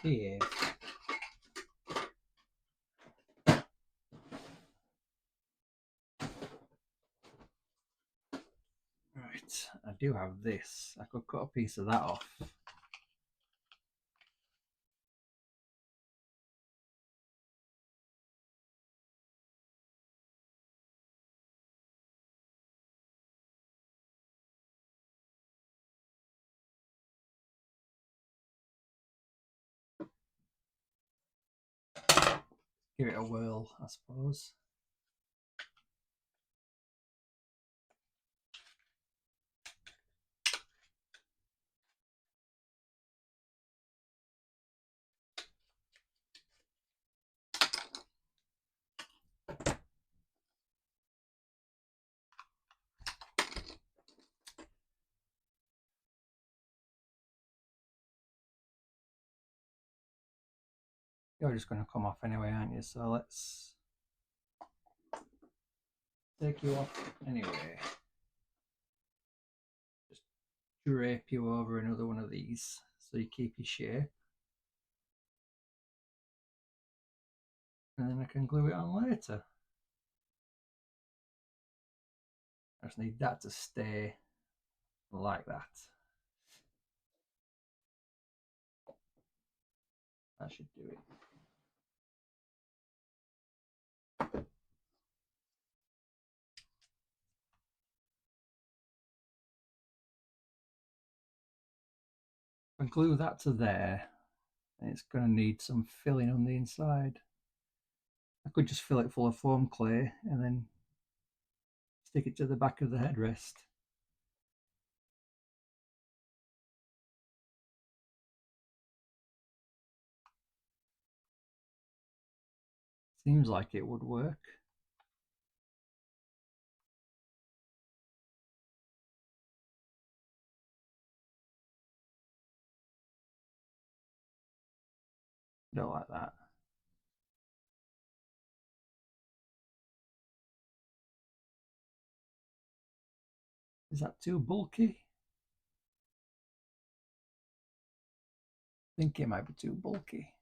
Here. Right, I do have this. I could cut a piece of that off. Give it a whirl, I suppose. You're just going to come off anyway, aren't you? So let's take you off anyway. Just drape you over another one of these so you keep your shape. And then I can glue it on later. I just need that to stay like that. That should do it. And glue that to there, and it's going to need some filling on the inside. I could just fill it full of foam clay and then stick it to the back of the headrest. Seems like it would work. Don't like that. Is that too bulky? I think it might be too bulky.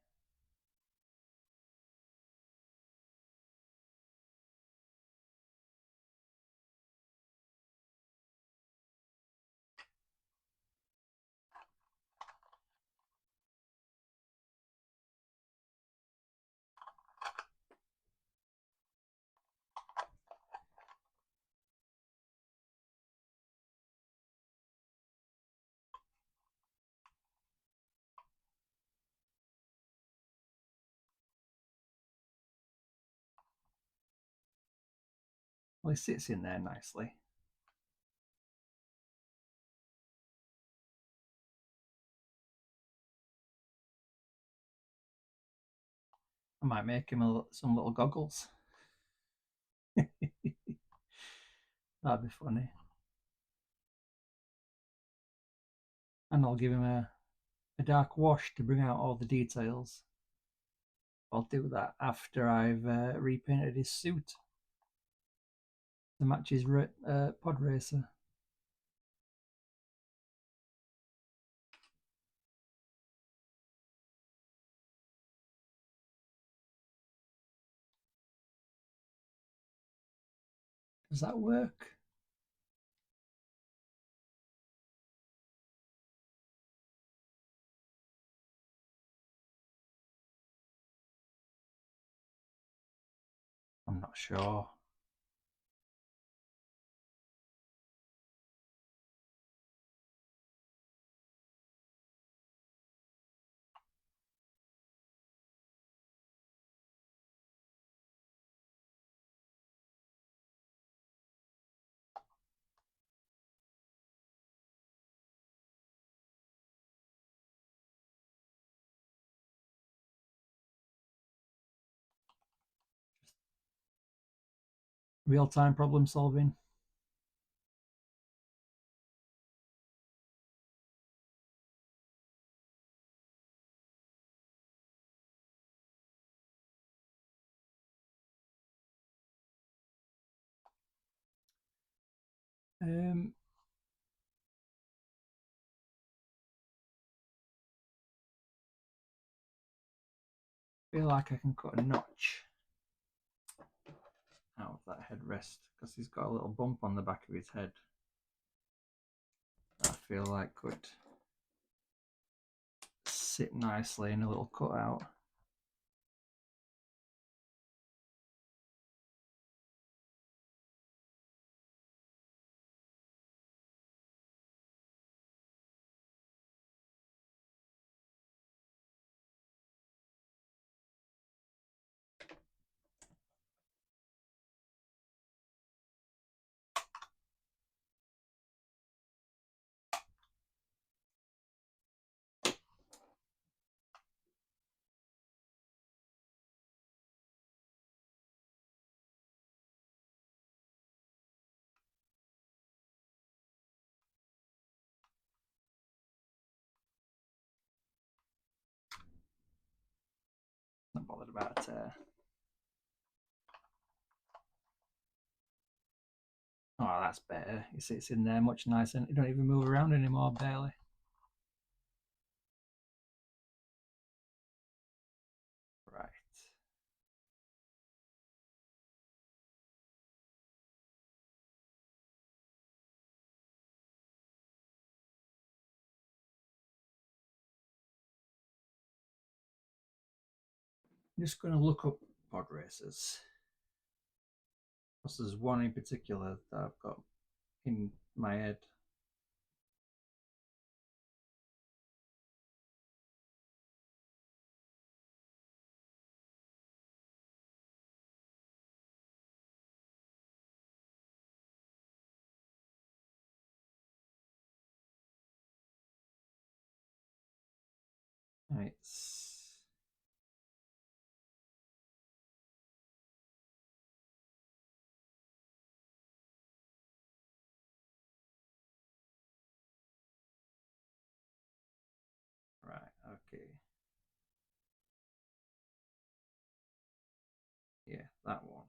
Well, it sits in there nicely. I might make him some little goggles. That'd be funny. And I'll give him a dark wash to bring out all the details. I'll do that after I've repainted his suit to match his Podracer. Does that work? Not sure. Real-time problem solving. Um, feel like I can cut a notch out of that headrest because he's got a little bump on the back of his head. I feel like could sit nicely in a little cutout. Not bothered about Oh, that's better. It sits in there much nicer. You don't even move around anymore, barely. Right. I'm just going to look up pod racers. There's one in particular that I've got in my head. It's right. Okay. Yeah, that one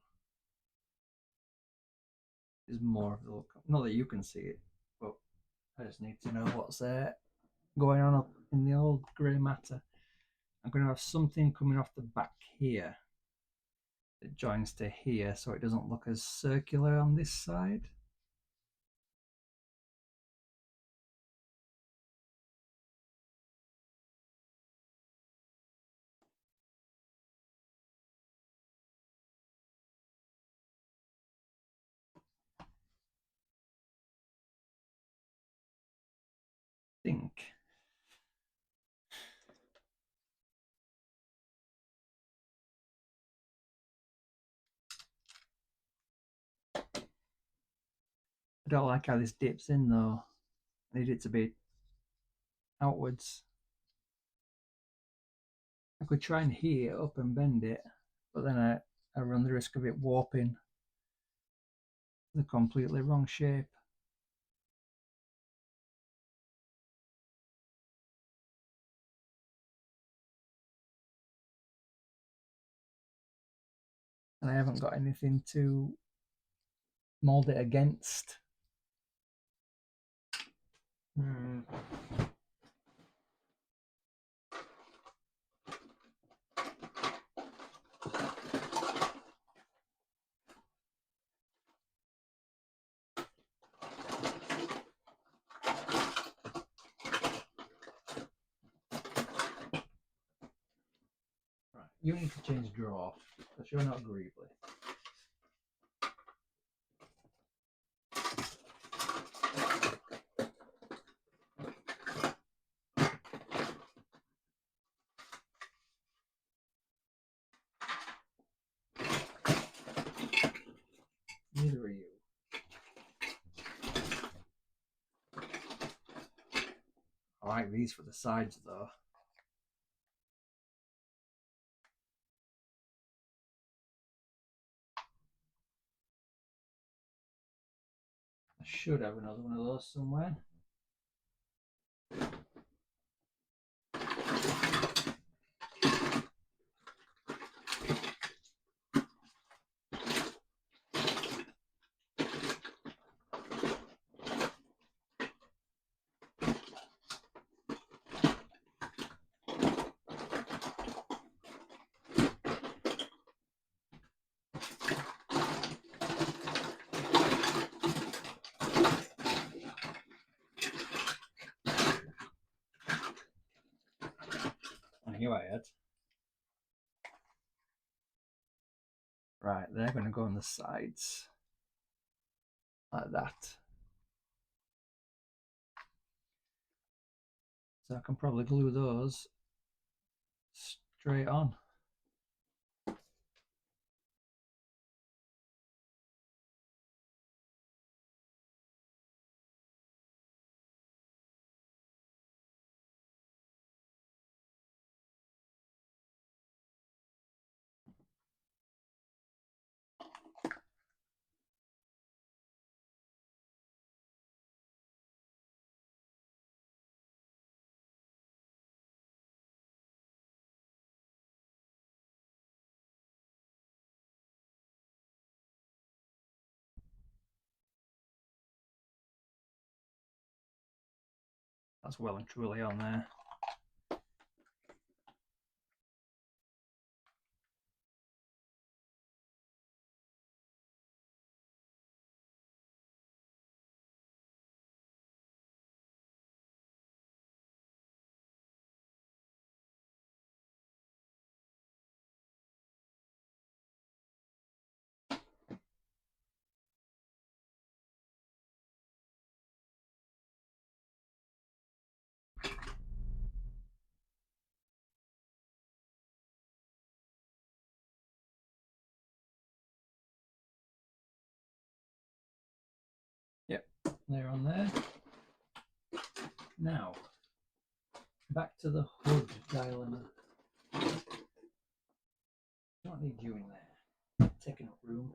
is more of the look. Not that you can see it, but I just need to know what's going on up in the old grey matter. I'm going to have something coming off the back here that joins to here so it doesn't look as circular on this side. Think. I don't like how this dips in though. I need it to be outwards. I could try and heat it up and bend it, but then I run the risk of it warping the completely wrong shape. And I haven't got anything to mold it against. Hmm. Right. You need to change draw because you're not Greebly. Neither are you. I like these for the sides though. I should have another one of those somewhere. And here I had. Right, they're going to go on the sides like that. So I can probably glue those straight on. That's well and truly on there. Yep, they're on there. Now, back to the hood dilemma. Don't need you in there. Taking up room.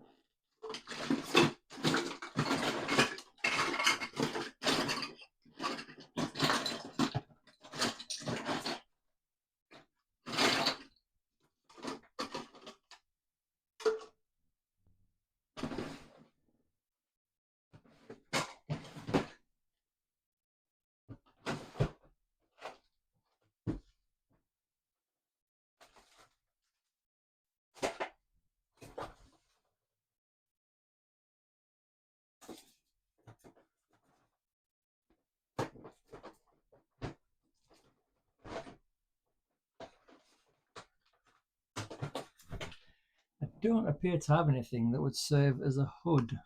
I don't appear to have anything that would serve as a hood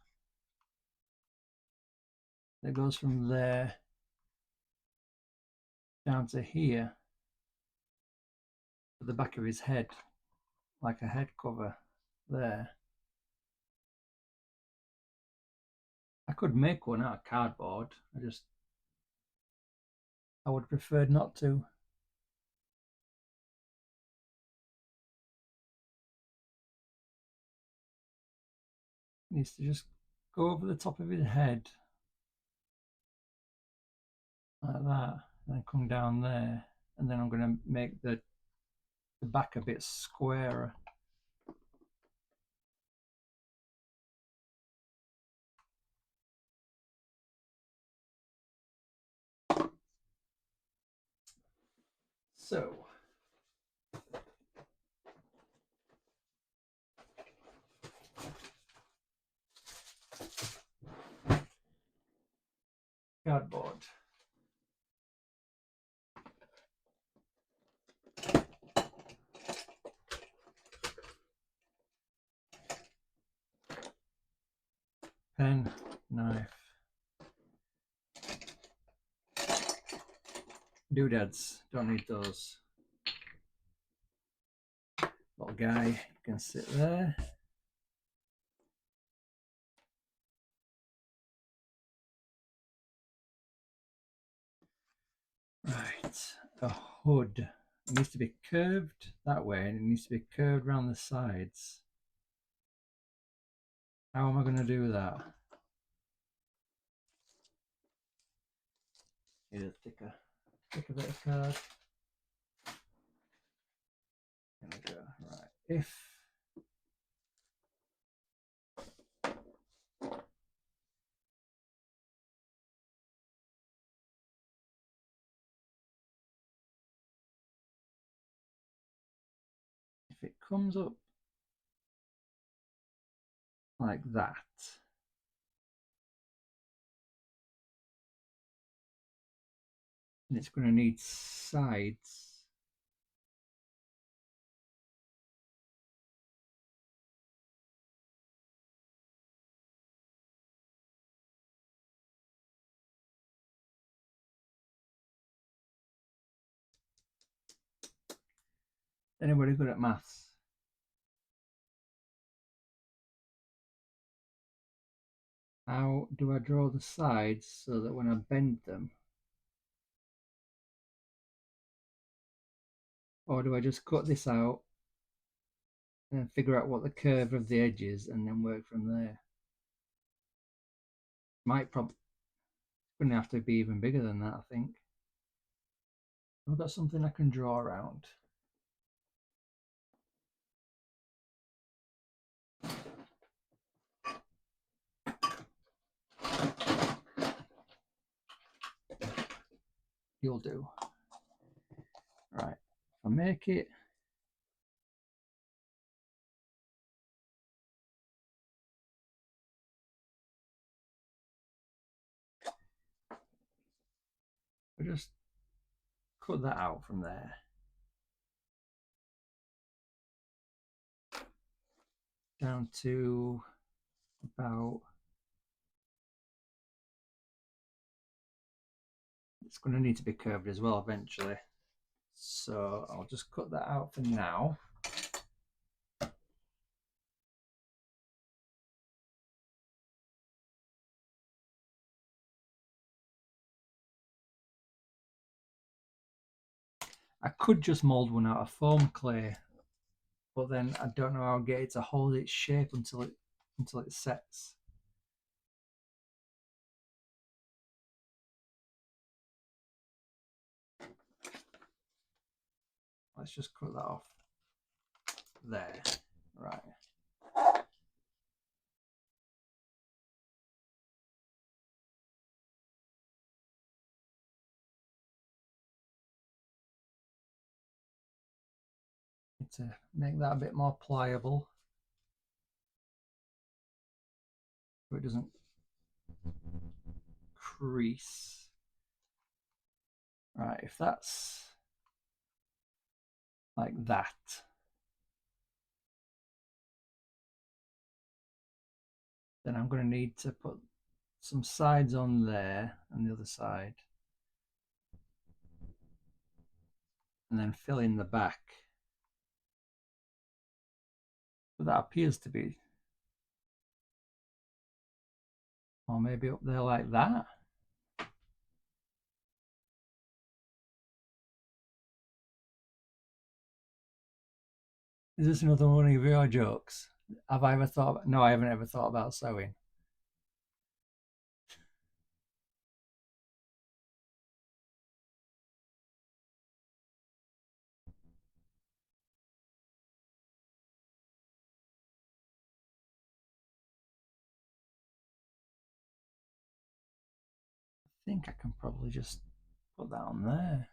that goes from there down to here to the back of his head, like a head cover there. I could make one out of cardboard. I would prefer not to. Needs to just go over the top of his head like that, and then come down there, and then I'm going to make the back a bit squarer. So cardboard. Pen, knife. Doodads, don't need those. Little guy, you can sit there. a hood. It needs to be curved that way and it needs to be curved around the sides. How am I going to do that? Need a thicker bit of card. There we go. Right. If it comes up like that, and it's going to need sides. Anybody good at maths? How do I draw the sides so that when I bend them, or do I just cut this out and figure out what the curve of the edge is and then work from there? Might probably gonna have to be even bigger than that, I think. I've got something I can draw around. You'll do. Right. If I make it I just cut that out from there. Down to about, it's going to need to be curved as well eventually. So I'll just cut that out for now. I could just mold one out of foam clay, but then I don't know how I'll get it to hold its shape until it sets. Let's just cut that off there. Right. To make that a bit more pliable so it doesn't crease. Right, if that's like that, then I'm going to need to put some sides on there and the other side, and then fill in the back. But that appears to be, or maybe up there like that. Is this another one of your jokes? Have I ever thought? No, I haven't ever thought about sewing. I think I can probably just put that on there.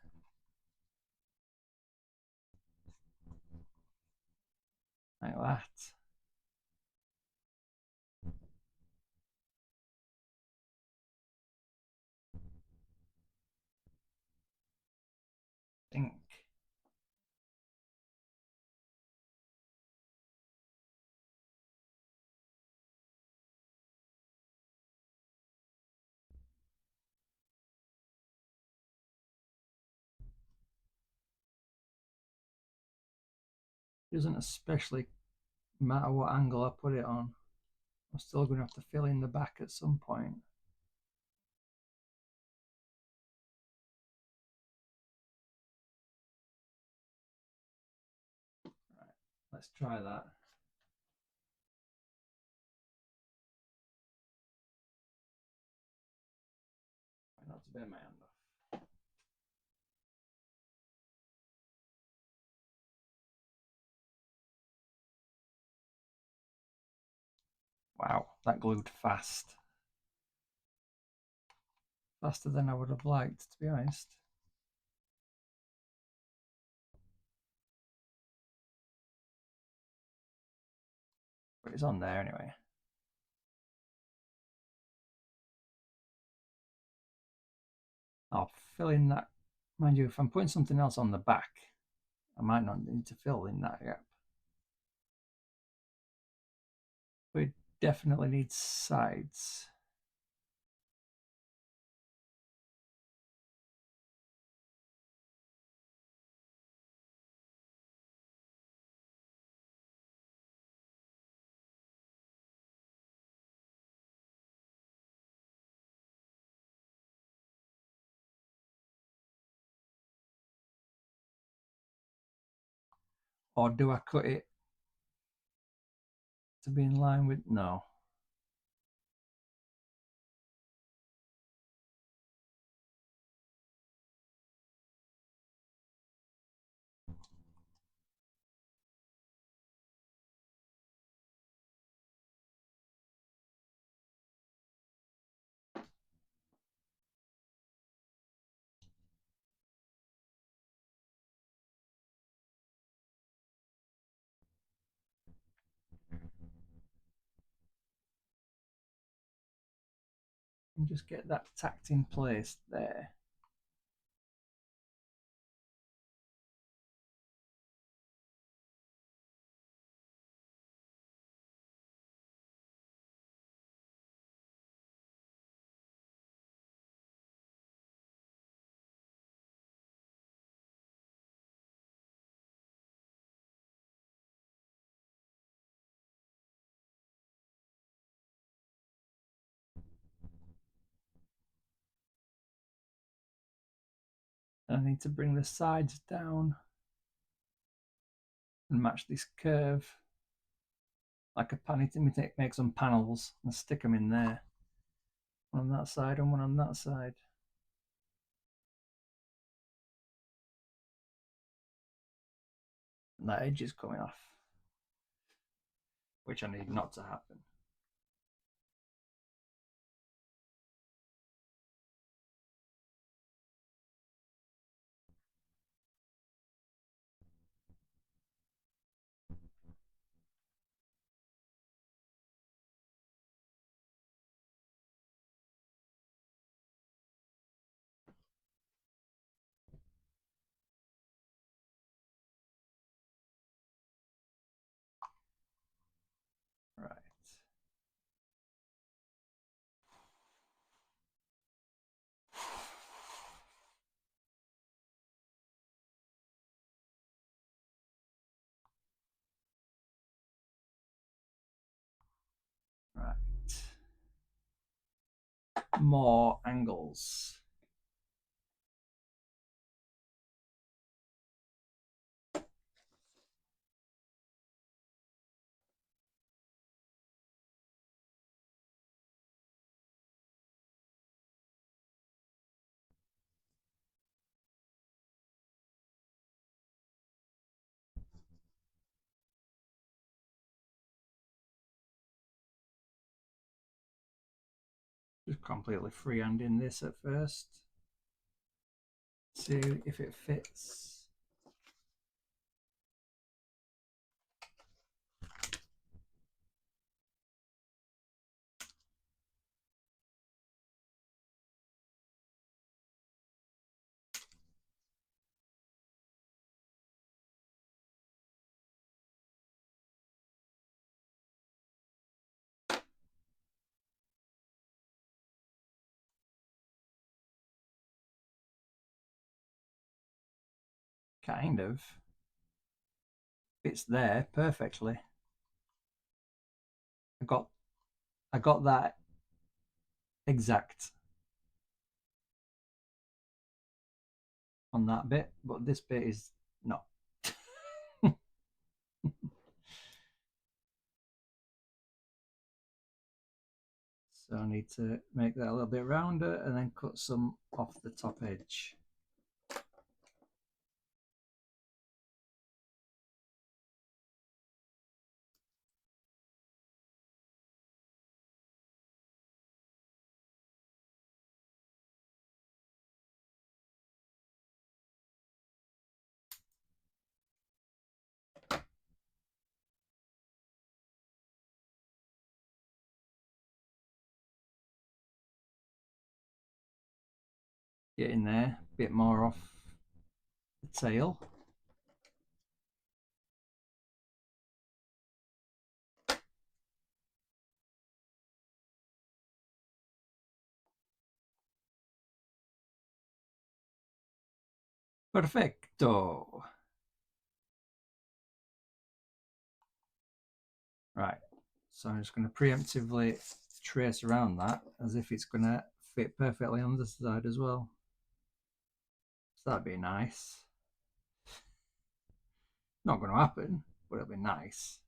Like that. I think. It doesn't especially matter what angle I put it on. I'm still going to have to fill in the back at some point. Let's try that. Not to bear my hand off. Wow, that glued fast. Faster than I would have liked, to be honest. But it's on there anyway. I'll fill in that. Mind you, if I'm putting something else on the back, I might not need to fill in that gap. But it definitely needs sides. Or do I cut it to be in line with? No. And just get that tacked in place there. And I need to bring the sides down and match this curve like a pan. I need to make some panels and stick them in there. One on that side and one on that side. And that edge is coming off, which I need not to happen. Right. Right. More angles. Just completely freehanding this at first. See if it fits. Kind of. It's there perfectly. I got that exact on that bit, but this bit is not. So I need to make that a little bit rounder and then cut some off the top edge. Get in there, a bit more off the tail. Perfecto. Right, so I'm just going to preemptively trace around that as if it's going to fit perfectly on this side as well. So that'd be nice. Not going to happen, but it'll be nice.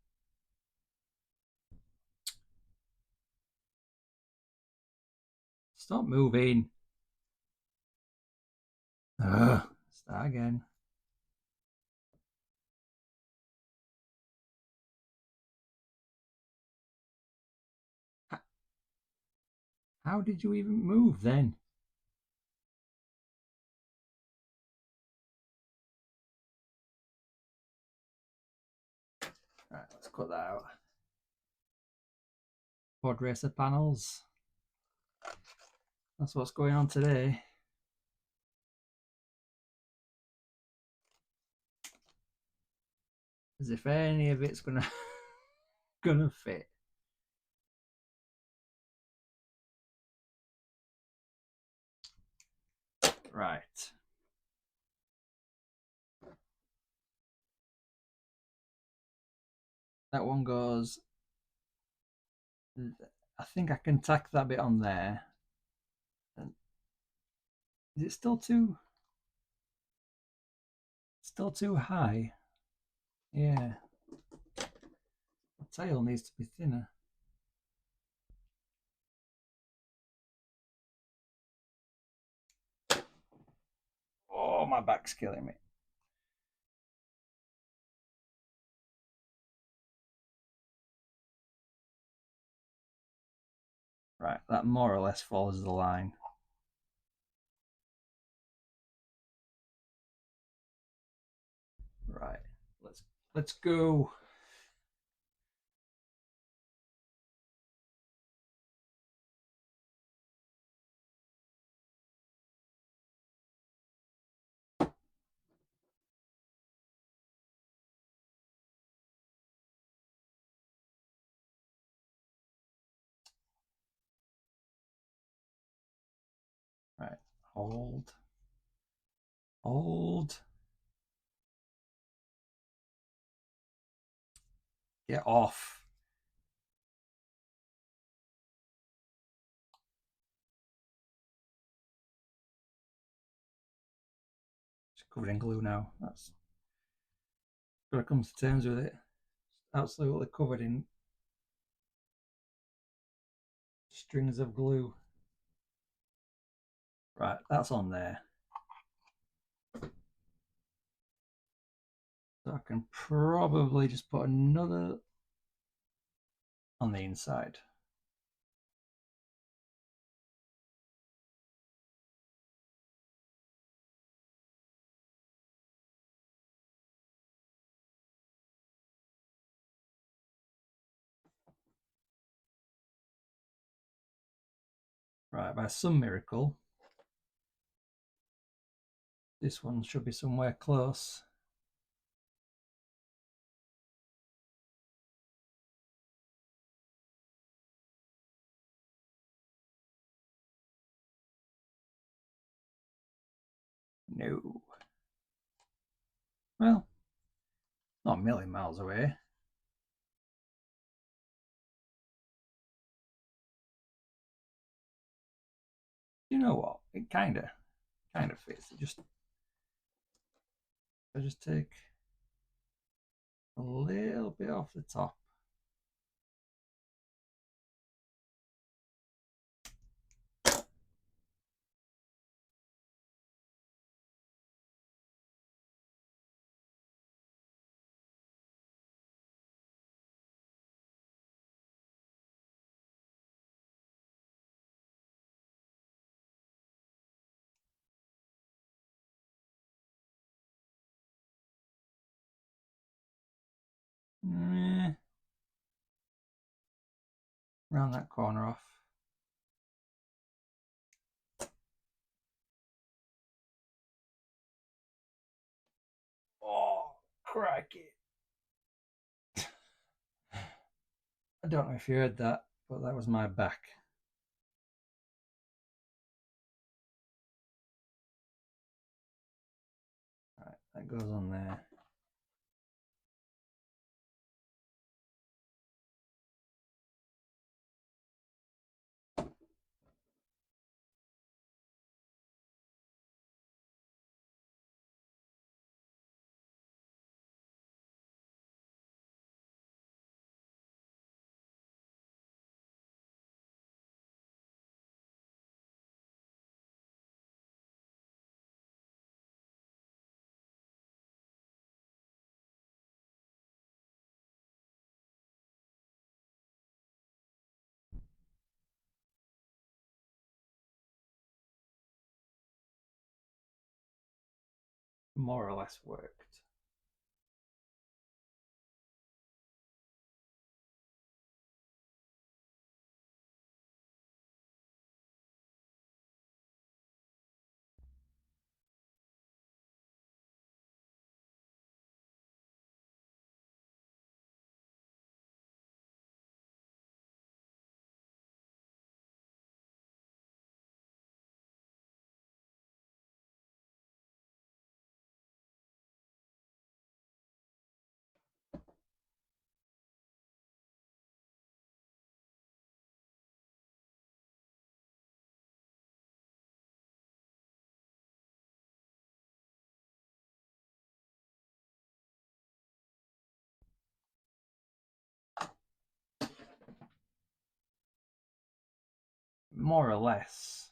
Stop moving. Start again. How did you even move then? Right, let's cut that out. Podracer panels. That's what's going on today. As if any of it's gonna fit. Right. That one goes. I think I can tack that bit on there. Is it still too high? Yeah. The tail needs to be thinner. Oh, my back's killing me. Right, that more or less follows the line. Right. Let's go. Right. Hold. Hold. Get off. It's covered in glue now. That's gotta come to terms with it. Absolutely covered in strings of glue. Right, that's on there. So I can probably just put another on the inside. Right, by some miracle, this one should be somewhere close. No. Well, not a million miles away. You know what? It kind of fits. I just take a little bit off the top. Round that corner off. Oh, crikey. I don't know if you heard that, but that was my back. Right, that goes on there. More or less worked. More or less.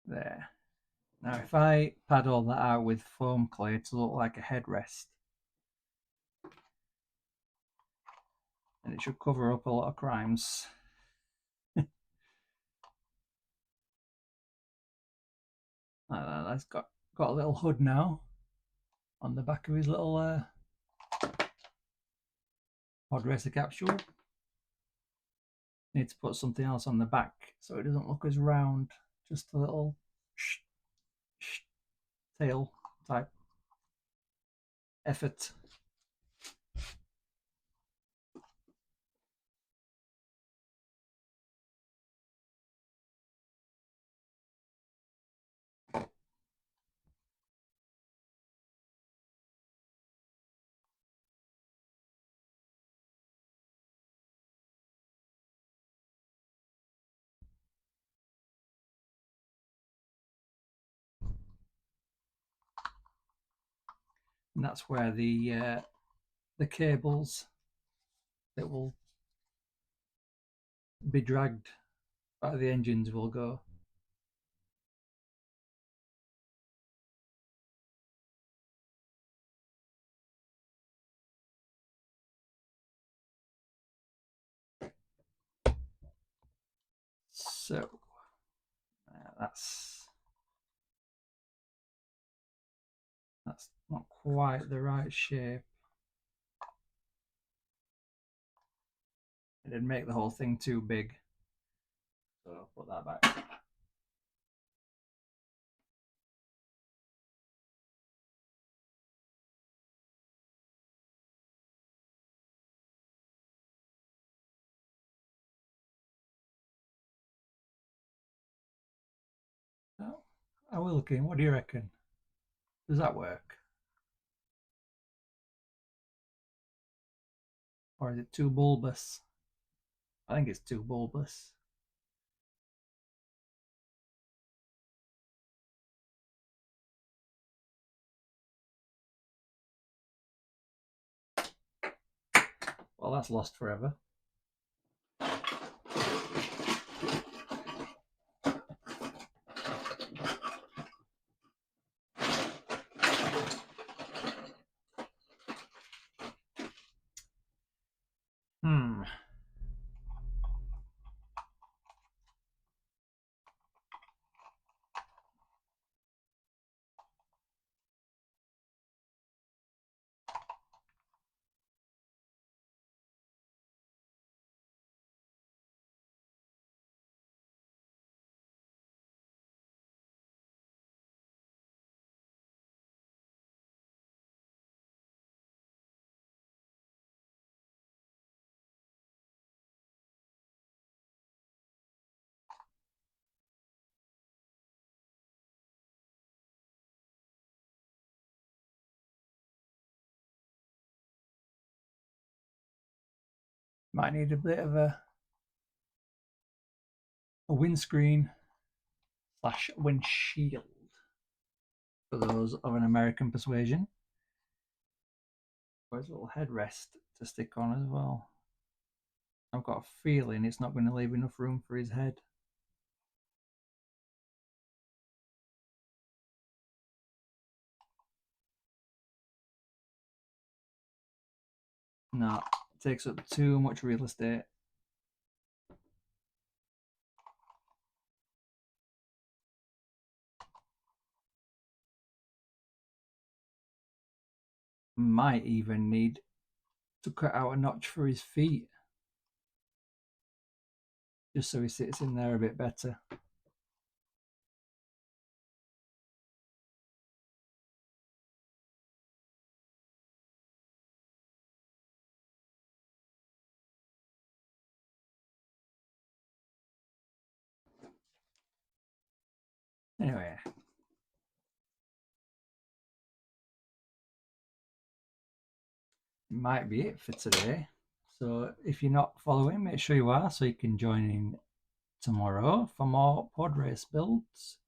There. Now, if I pad all that out with foam clay to look like a headrest, and it should cover up a lot of crimes. That's got a little hood now on the back of his little Podracer capsule. Need to put something else on the back so it doesn't look as round. Just a little tail type effort. And that's where the cables that will be dragged by the engines will go. So that's not quite the right shape. It didn't make the whole thing too big, so I'll put that back. Oh, I will look in. What do you reckon? Does that work? Or is it too bulbous? I think it's too bulbous. Well, that's lost forever. Might need a bit of a windscreen slash windshield for those of an American persuasion. Where's a little headrest to stick on as well? I've got a feeling it's not going to leave enough room for his head. No, it takes up too much real estate. Might even need to cut out a notch for his feet, just so he sits in there a bit better. Anyway, might be it for today. So if you're not following, make sure you are so you can join in tomorrow for more Podracer builds.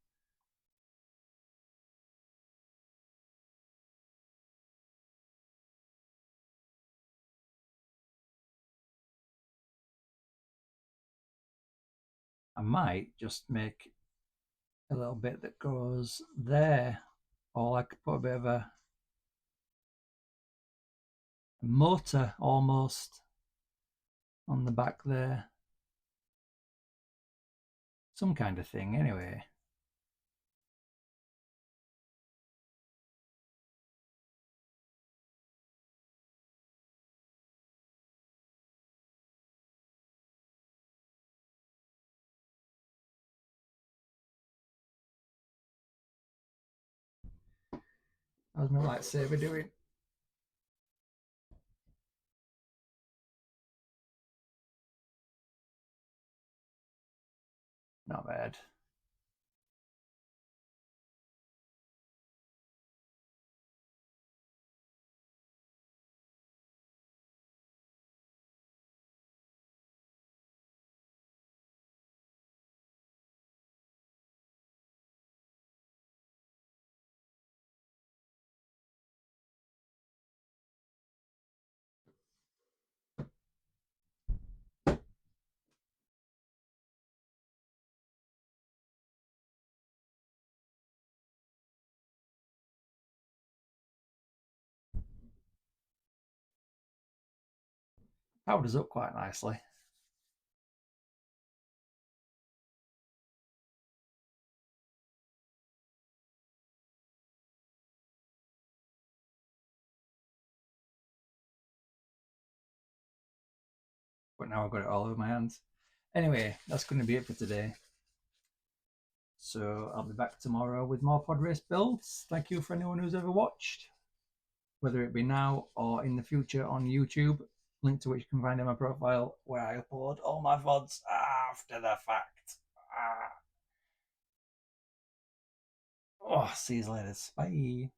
I might just make a little bit that goes there, or I could put a bit of a motor almost on the back there. Some kind of thing, anyway. How's my lightsaber doing? Not bad. Powders up quite nicely. But now I've got it all over my hands. Anyway, that's going to be it for today. So I'll be back tomorrow with more Podracer builds. Thank you for anyone who's ever watched, whether it be now or in the future on YouTube, link to which you can find in my profile where I upload all my VODs after the fact. Oh, see you later. Bye.